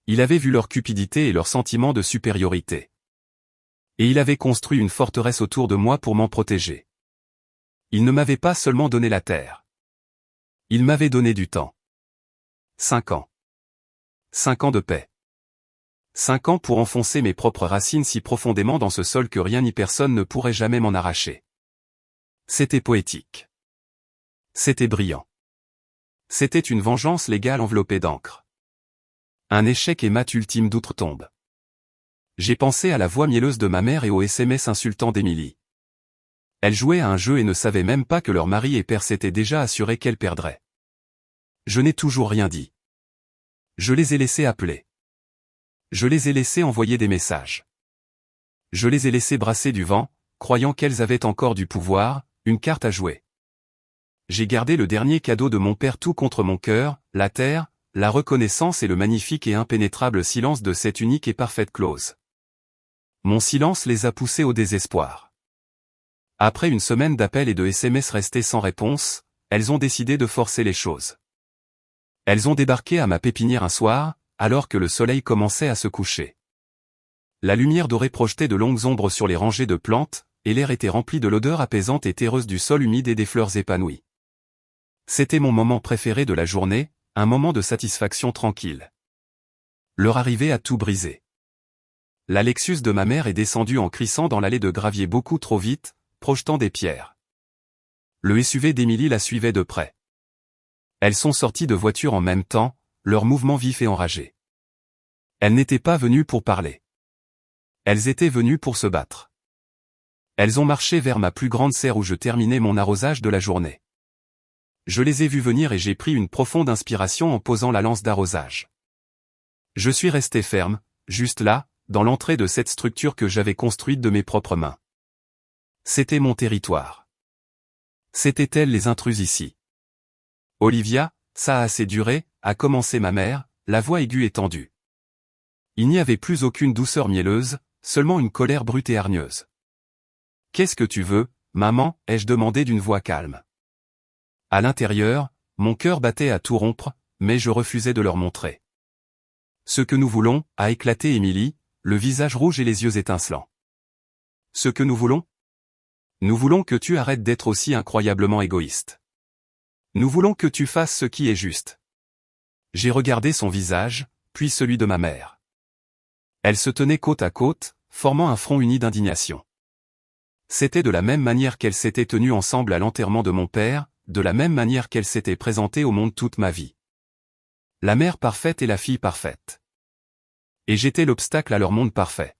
Il avait vu leur cupidité et leur sentiment de supériorité. Et il avait construit une forteresse autour de moi pour m'en protéger. Il ne m'avait pas seulement donné la terre. Il m'avait donné du temps. 5 ans. 5 ans de paix. 5 ans pour enfoncer mes propres racines si profondément dans ce sol que rien ni personne ne pourrait jamais m'en arracher. C'était poétique. C'était brillant. C'était une vengeance légale enveloppée d'encre. Un échec et mat ultime d'outre-tombe. J'ai pensé à la voix mielleuse de ma mère et aux SMS insultants d'Émilie. Elle jouait à un jeu et ne savait même pas que leur mari et père s'étaient déjà assurés qu'elle perdrait. Je n'ai toujours rien dit. Je les ai laissés appeler. Je les ai laissés envoyer des messages. Je les ai laissés brasser du vent, croyant qu'elles avaient encore du pouvoir, une carte à jouer. J'ai gardé le dernier cadeau de mon père tout contre mon cœur, la terre, la reconnaissance et le magnifique et impénétrable silence de cette unique et parfaite clause. Mon silence les a poussés au désespoir. Après une semaine d'appels et de SMS restés sans réponse, elles ont décidé de forcer les choses. Elles ont débarqué à ma pépinière un soir, alors que le soleil commençait à se coucher. La lumière dorée projetait de longues ombres sur les rangées de plantes, et l'air était rempli de l'odeur apaisante et terreuse du sol humide et des fleurs épanouies. C'était mon moment préféré de la journée, un moment de satisfaction tranquille. Leur arrivée a tout brisé. La Lexus de ma mère est descendue en crissant dans l'allée de gravier beaucoup trop vite, projetant des pierres. Le SUV d'Émilie la suivait de près. Elles sont sorties de voiture en même temps, leurs mouvements vifs et enragés. Elles n'étaient pas venues pour parler. Elles étaient venues pour se battre. Elles ont marché vers ma plus grande serre où je terminais mon arrosage de la journée. Je les ai vues venir et j'ai pris une profonde inspiration en posant la lance d'arrosage. Je suis resté ferme, juste là, dans l'entrée de cette structure que j'avais construite de mes propres mains. C'était mon territoire. C'étaient elles les intruses ici. Olivia, ça a assez duré, a commencé ma mère, la voix aiguë et tendue. Il n'y avait plus aucune douceur mielleuse, seulement une colère brute et hargneuse. « Qu'est-ce que tu veux, maman ?» ai-je demandé d'une voix calme. À l'intérieur, mon cœur battait à tout rompre, mais je refusais de leur montrer. « Ce que nous voulons, » a éclaté Émilie, le visage rouge et les yeux étincelants. « Ce que nous voulons ? Nous voulons que tu arrêtes d'être aussi incroyablement égoïste. Nous voulons que tu fasses ce qui est juste. » J'ai regardé son visage, puis celui de ma mère. Elles se tenaient côte à côte, formant un front uni d'indignation. C'était de la même manière qu'elles s'étaient tenues ensemble à l'enterrement de mon père, de la même manière qu'elles s'étaient présentées au monde toute ma vie. La mère parfaite et la fille parfaite. Et j'étais l'obstacle à leur monde parfait.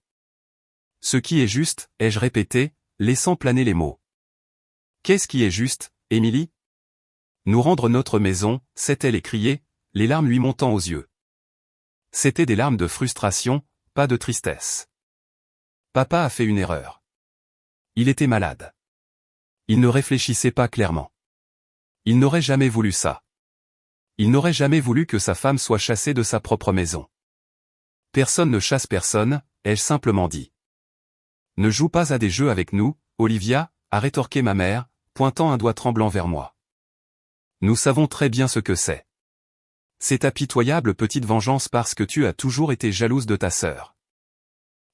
Ce qui est juste, ai-je répété, laissant planer les mots. Qu'est-ce qui est juste, Émilie ? Nous rendre notre maison, s'est-elle écriée, les larmes lui montant aux yeux. C'étaient des larmes de frustration, pas de tristesse. Papa a fait une erreur. Il était malade. Il ne réfléchissait pas clairement. Il n'aurait jamais voulu ça. Il n'aurait jamais voulu que sa femme soit chassée de sa propre maison. Personne ne chasse personne, ai-je simplement dit. Ne joue pas à des jeux avec nous, Olivia, a rétorqué ma mère, pointant un doigt tremblant vers moi. Nous savons très bien ce que c'est. C'est ta pitoyable petite vengeance parce que tu as toujours été jalouse de ta sœur.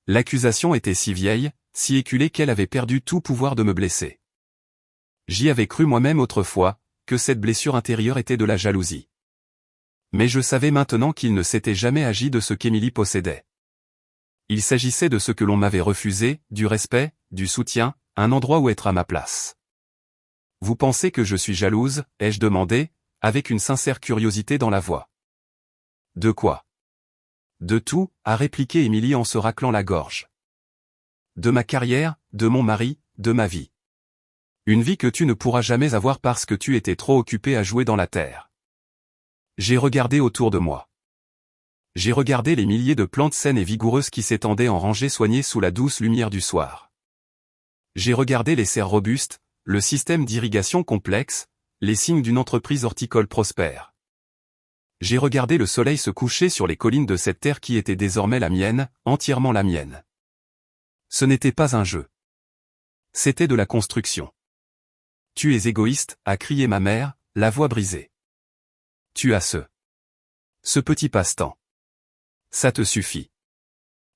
L'accusation était si vieille, si éculée qu'elle avait perdu tout pouvoir de me blesser. J'y avais cru moi-même autrefois, que cette blessure intérieure était de la jalousie. Mais je savais maintenant qu'il ne s'était jamais agi de ce qu'Émilie possédait. Il s'agissait de ce que l'on m'avait refusé, du respect, du soutien, un endroit où être à ma place. Vous pensez que je suis jalouse, ai-je demandé, avec une sincère curiosité dans la voix. De quoi ? De tout, a répliqué Émilie en se raclant la gorge. De ma carrière, de mon mari, de ma vie. Une vie que tu ne pourras jamais avoir parce que tu étais trop occupé à jouer dans la terre. J'ai regardé autour de moi. J'ai regardé les milliers de plantes saines et vigoureuses qui s'étendaient en rangées soignées sous la douce lumière du soir. J'ai regardé les serres robustes, le système d'irrigation complexe, les signes d'une entreprise horticole prospère. J'ai regardé le soleil se coucher sur les collines de cette terre qui était désormais la mienne, entièrement la mienne. Ce n'était pas un jeu. C'était de la construction. Tu es égoïste, a crié ma mère, la voix brisée. Tu as ce petit passe-temps. Ça te suffit.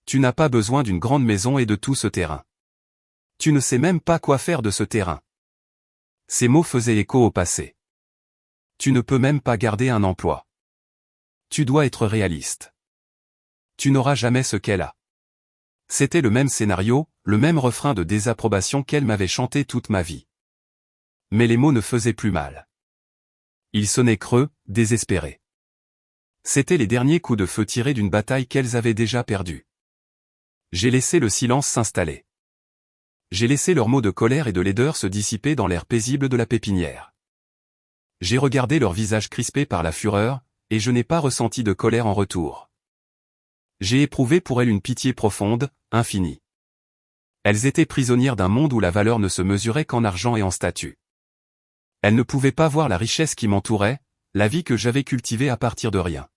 Tu n'as pas besoin d'une grande maison et de tout ce terrain. Tu ne sais même pas quoi faire de ce terrain. Ces mots faisaient écho au passé. Tu ne peux même pas garder un emploi. Tu dois être réaliste. Tu n'auras jamais ce qu'elle a. C'était le même scénario, le même refrain de désapprobation qu'elle m'avait chanté toute ma vie. Mais les mots ne faisaient plus mal. Ils sonnaient creux, désespérés. C'étaient les derniers coups de feu tirés d'une bataille qu'elles avaient déjà perdue. J'ai laissé le silence s'installer. J'ai laissé leurs mots de colère et de laideur se dissiper dans l'air paisible de la pépinière. J'ai regardé leurs visages crispés par la fureur, et je n'ai pas ressenti de colère en retour. J'ai éprouvé pour elles une pitié profonde, infinie. Elles étaient prisonnières d'un monde où la valeur ne se mesurait qu'en argent et en statut. Elles ne pouvaient pas voir la richesse qui m'entourait, la vie que j'avais cultivée à partir de rien.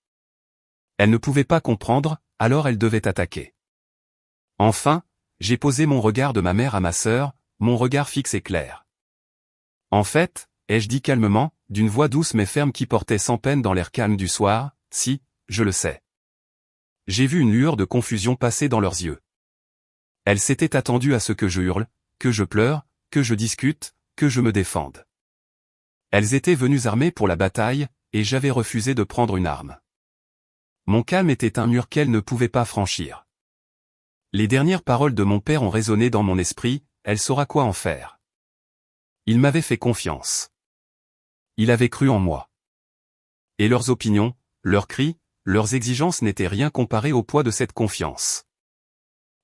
Elles ne pouvaient pas comprendre, alors elles devaient attaquer. Enfin, j'ai posé mon regard de ma mère à ma sœur, mon regard fixe et clair. En fait, ai-je dit calmement, d'une voix douce mais ferme qui portait sans peine dans l'air calme du soir, si, je le sais. J'ai vu une lueur de confusion passer dans leurs yeux. Elles s'étaient attendues à ce que je hurle, que je pleure, que je discute, que je me défende. Elles étaient venues armées pour la bataille, et j'avais refusé de prendre une arme. Mon calme était un mur qu'elles ne pouvaient pas franchir. Les dernières paroles de mon père ont résonné dans mon esprit, elle saura quoi en faire. Il m'avait fait confiance. Il avait cru en moi. Et leurs opinions, leurs cris, leurs exigences n'étaient rien comparées au poids de cette confiance.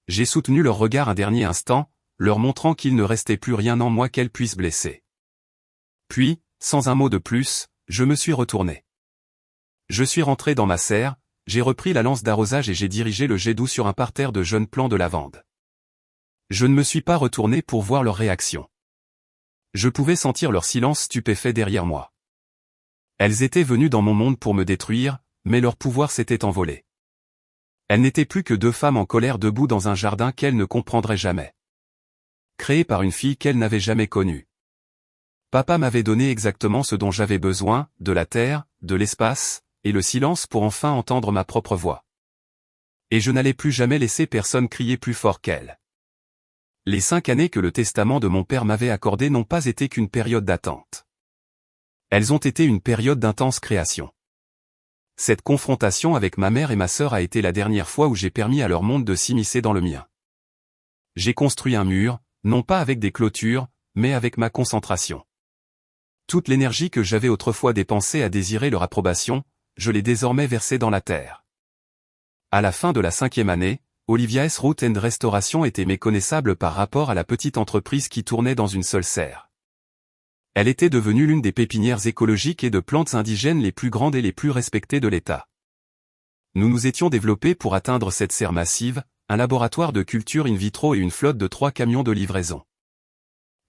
J'ai soutenu leur regard un dernier instant, leur montrant qu'il ne restait plus rien en moi qu'elles puissent blesser. Puis, sans un mot de plus, je me suis retourné. Je suis rentré dans ma serre, j'ai repris la lance d'arrosage et j'ai dirigé le jet d'eau sur un parterre de jeunes plants de lavande. Je ne me suis pas retourné pour voir leur réaction. Je pouvais sentir leur silence stupéfait derrière moi. Elles étaient venues dans mon monde pour me détruire, mais leur pouvoir s'était envolé. Elles n'étaient plus que deux femmes en colère debout dans un jardin qu'elles ne comprendraient jamais. Créé par une fille qu'elles n'avaient jamais connue. Papa m'avait donné exactement ce dont j'avais besoin, de la terre, de l'espace, et le silence pour enfin entendre ma propre voix. Et je n'allais plus jamais laisser personne crier plus fort qu'elle. Les 5 années que le testament de mon père m'avait accordées n'ont pas été qu'une période d'attente. Elles ont été une période d'intense création. Cette confrontation avec ma mère et ma sœur a été la dernière fois où j'ai permis à leur monde de s'immiscer dans le mien. J'ai construit un mur, non pas avec des clôtures, mais avec ma concentration. Toute l'énergie que j'avais autrefois dépensée à désirer leur approbation, je l'ai désormais versée dans la terre. À la fin de la 5e année, Olivia's Root and Restoration était méconnaissable par rapport à la petite entreprise qui tournait dans une seule serre. Elle était devenue l'une des pépinières écologiques et de plantes indigènes les plus grandes et les plus respectées de l'État. Nous nous étions développés pour atteindre cette serre massive, un laboratoire de culture in vitro et une flotte de 3 camions de livraison.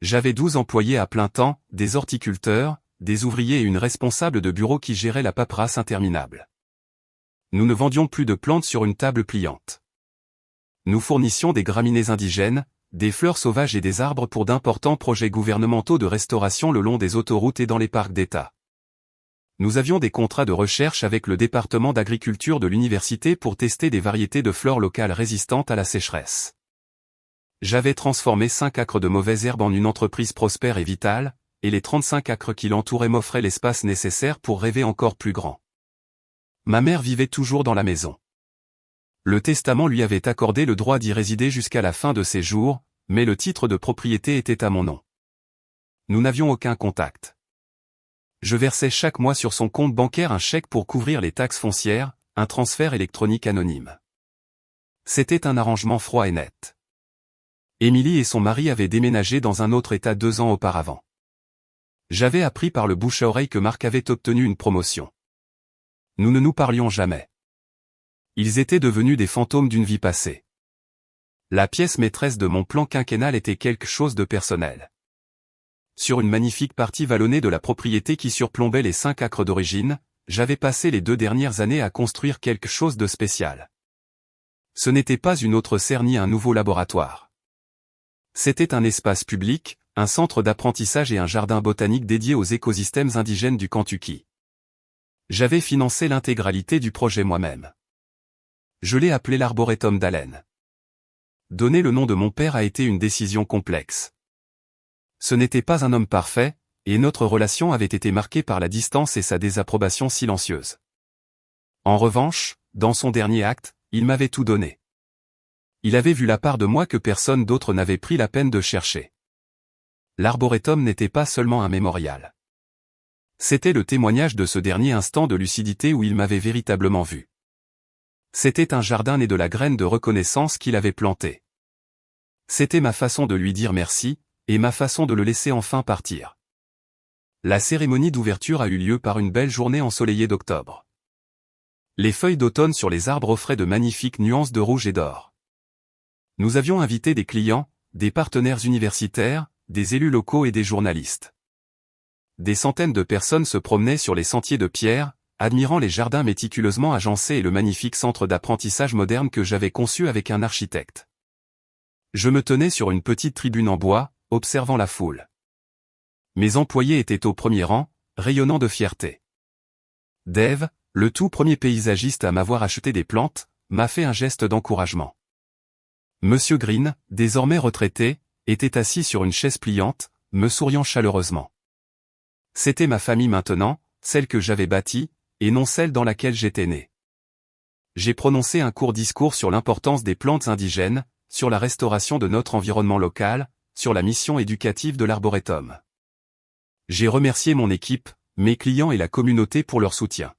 J'avais 12 employés à plein temps, des horticulteurs, des ouvriers et une responsable de bureau qui gérait la paperasse interminable. Nous ne vendions plus de plantes sur une table pliante. Nous fournissions des graminées indigènes, des fleurs sauvages et des arbres pour d'importants projets gouvernementaux de restauration le long des autoroutes et dans les parcs d'État. Nous avions des contrats de recherche avec le département d'agriculture de l'université pour tester des variétés de fleurs locales résistantes à la sécheresse. J'avais transformé 5 acres de mauvaises herbes en une entreprise prospère et vitale, et les 35 acres qui l'entouraient m'offraient l'espace nécessaire pour rêver encore plus grand. Ma mère vivait toujours dans la maison. Le testament lui avait accordé le droit d'y résider jusqu'à la fin de ses jours, mais le titre de propriété était à mon nom. Nous n'avions aucun contact. Je versais chaque mois sur son compte bancaire un chèque pour couvrir les taxes foncières, un transfert électronique anonyme. C'était un arrangement froid et net. Émilie et son mari avaient déménagé dans un autre état 2 ans auparavant. J'avais appris par le bouche à oreille que Marc avait obtenu une promotion. Nous ne nous parlions jamais. Ils étaient devenus des fantômes d'une vie passée. La pièce maîtresse de mon plan quinquennal était quelque chose de personnel. Sur une magnifique partie vallonnée de la propriété qui surplombait les 5 acres d'origine, j'avais passé les 2 dernières années à construire quelque chose de spécial. Ce n'était pas une autre serre ni un nouveau laboratoire. C'était un espace public, un centre d'apprentissage et un jardin botanique dédié aux écosystèmes indigènes du Kentucky. J'avais financé l'intégralité du projet moi-même. Je l'ai appelé l'Arboretum d'Allen. Donner le nom de mon père a été une décision complexe. Ce n'était pas un homme parfait, et notre relation avait été marquée par la distance et sa désapprobation silencieuse. En revanche, dans son dernier acte, il m'avait tout donné. Il avait vu la part de moi que personne d'autre n'avait pris la peine de chercher. L'Arboretum n'était pas seulement un mémorial. C'était le témoignage de ce dernier instant de lucidité où il m'avait véritablement vu. C'était un jardin né de la graine de reconnaissance qu'il avait plantée. C'était ma façon de lui dire merci, et ma façon de le laisser enfin partir. La cérémonie d'ouverture a eu lieu par une belle journée ensoleillée d'octobre. Les feuilles d'automne sur les arbres offraient de magnifiques nuances de rouge et d'or. Nous avions invité des clients, des partenaires universitaires, des élus locaux et des journalistes. Des centaines de personnes se promenaient sur les sentiers de pierre, admirant les jardins méticuleusement agencés et le magnifique centre d'apprentissage moderne que j'avais conçu avec un architecte. Je me tenais sur une petite tribune en bois, observant la foule. Mes employés étaient au premier rang, rayonnant de fierté. Dave, le tout premier paysagiste à m'avoir acheté des plantes, m'a fait un geste d'encouragement. Monsieur Green, désormais retraité, était assis sur une chaise pliante, me souriant chaleureusement. C'était ma famille maintenant, celle que j'avais bâtie, et non celle dans laquelle j'étais né. J'ai prononcé un court discours sur l'importance des plantes indigènes, sur la restauration de notre environnement local, sur la mission éducative de l'arboretum. J'ai remercié mon équipe, mes clients et la communauté pour leur soutien.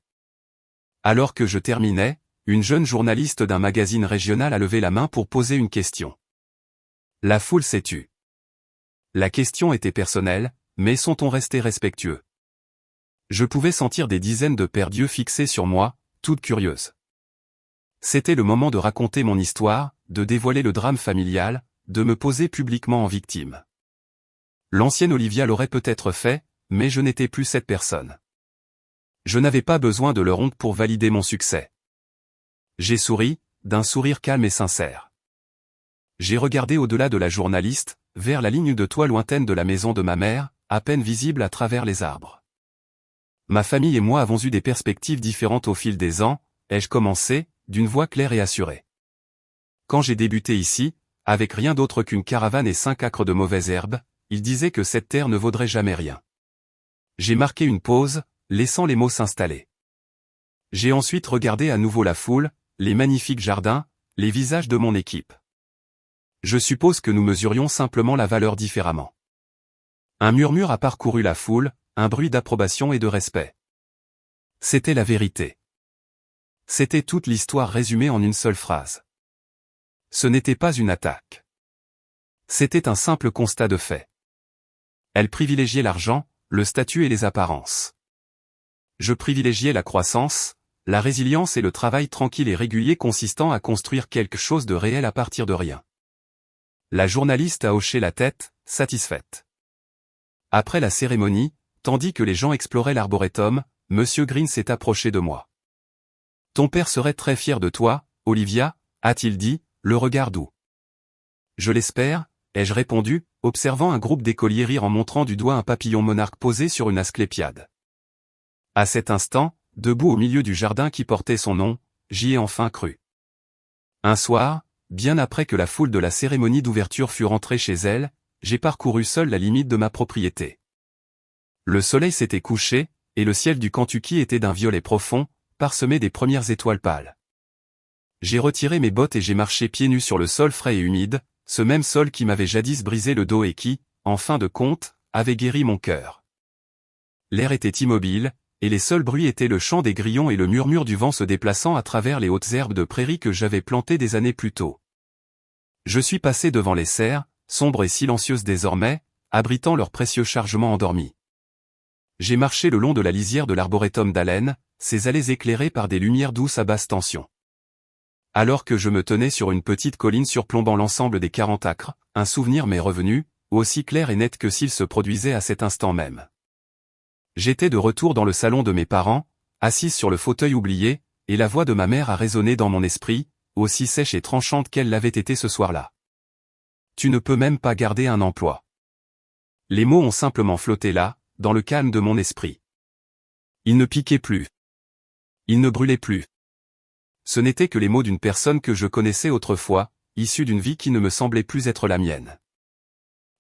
Alors que je terminais, une jeune journaliste d'un magazine régional a levé la main pour poser une question. La foule s'est tue. La question était personnelle, mais sont-on restés respectueux? Je pouvais sentir des dizaines de paires d'yeux fixés sur moi, toutes curieuses. C'était le moment de raconter mon histoire, de dévoiler le drame familial, de me poser publiquement en victime. L'ancienne Olivia l'aurait peut-être fait, mais je n'étais plus cette personne. Je n'avais pas besoin de leur honte pour valider mon succès. J'ai souri, d'un sourire calme et sincère. J'ai regardé au-delà de la journaliste, vers la ligne de toit lointaine de la maison de ma mère, à peine visible à travers les arbres. Ma famille et moi avons eu des perspectives différentes au fil des ans, ai-je commencé, d'une voix claire et assurée. Quand j'ai débuté ici, avec rien d'autre qu'une caravane et 5 acres de mauvaises herbes, il disait que cette terre ne vaudrait jamais rien. J'ai marqué une pause, laissant les mots s'installer. J'ai ensuite regardé à nouveau la foule, les magnifiques jardins, les visages de mon équipe. Je suppose que nous mesurions simplement la valeur différemment. Un murmure a parcouru la foule, un bruit d'approbation et de respect. C'était la vérité. C'était toute l'histoire résumée en une seule phrase. Ce n'était pas une attaque. C'était un simple constat de fait. Elle privilégiait l'argent, le statut et les apparences. Je privilégiais la croissance, la résilience et le travail tranquille et régulier consistant à construire quelque chose de réel à partir de rien. La journaliste a hoché la tête, satisfaite. Après la cérémonie, tandis que les gens exploraient l'arboretum, Monsieur Green s'est approché de moi. « Ton père serait très fier de toi, Olivia », a-t-il dit, le regard doux. « Je l'espère », ai-je répondu, observant un groupe d'écoliers rire en montrant du doigt un papillon monarque posé sur une asclépiade. À cet instant, debout au milieu du jardin qui portait son nom, j'y ai enfin cru. Un soir, bien après que la foule de la cérémonie d'ouverture fut rentrée chez elle, j'ai parcouru seul la limite de ma propriété. Le soleil s'était couché, et le ciel du Kentucky était d'un violet profond, parsemé des premières étoiles pâles. J'ai retiré mes bottes et j'ai marché pieds nus sur le sol frais et humide, ce même sol qui m'avait jadis brisé le dos et qui, en fin de compte, avait guéri mon cœur. L'air était immobile, et les seuls bruits étaient le chant des grillons et le murmure du vent se déplaçant à travers les hautes herbes de prairie que j'avais plantées des années plus tôt. Je suis passé devant les serres, sombres et silencieuses désormais, abritant leurs précieux chargements endormis. J'ai marché le long de la lisière de l'arboretum d'Allen, ses allées éclairées par des lumières douces à basse tension. Alors que je me tenais sur une petite colline surplombant l'ensemble des 40 acres, un souvenir m'est revenu, aussi clair et net que s'il se produisait à cet instant même. J'étais de retour dans le salon de mes parents, assise sur le fauteuil oublié, et la voix de ma mère a résonné dans mon esprit, aussi sèche et tranchante qu'elle l'avait été ce soir-là. Tu ne peux même pas garder un emploi. Les mots ont simplement flotté là, dans le calme de mon esprit. Ils ne piquaient plus. Ils ne brûlaient plus. Ce n'étaient que les mots d'une personne que je connaissais autrefois, issue d'une vie qui ne me semblait plus être la mienne.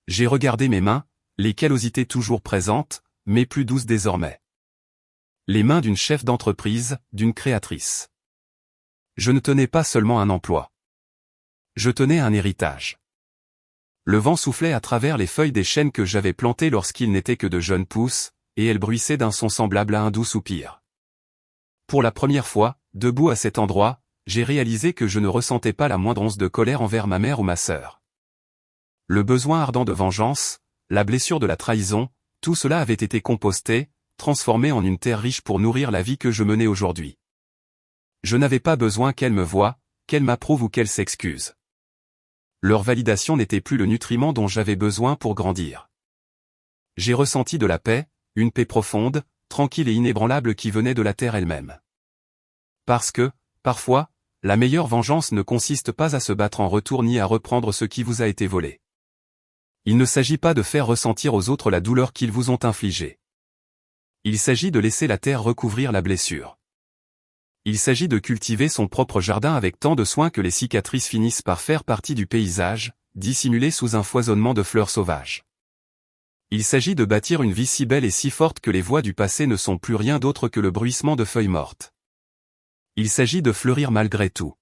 J'ai regardé mes mains, les callosités toujours présentes, mais plus douces désormais. Les mains d'une chef d'entreprise, d'une créatrice. Je ne tenais pas seulement un emploi. Je tenais un héritage. Le vent soufflait à travers les feuilles des chênes que j'avais plantées lorsqu'ils n'étaient que de jeunes pousses, et elle bruissait d'un son semblable à un doux soupir. Pour la première fois, debout à cet endroit, j'ai réalisé que je ne ressentais pas la moindre once de colère envers ma mère ou ma sœur. Le besoin ardent de vengeance, la blessure de la trahison, tout cela avait été composté, transformé en une terre riche pour nourrir la vie que je menais aujourd'hui. Je n'avais pas besoin qu'elle me voie, qu'elle m'approuve ou qu'elle s'excuse. Leur validation n'était plus le nutriment dont j'avais besoin pour grandir. J'ai ressenti de la paix, une paix profonde, tranquille et inébranlable qui venait de la terre elle-même. Parce que, parfois, la meilleure vengeance ne consiste pas à se battre en retour ni à reprendre ce qui vous a été volé. Il ne s'agit pas de faire ressentir aux autres la douleur qu'ils vous ont infligée. Il s'agit de laisser la terre recouvrir la blessure. Il s'agit de cultiver son propre jardin avec tant de soin que les cicatrices finissent par faire partie du paysage, dissimulées sous un foisonnement de fleurs sauvages. Il s'agit de bâtir une vie si belle et si forte que les voix du passé ne sont plus rien d'autre que le bruissement de feuilles mortes. Il s'agit de fleurir malgré tout.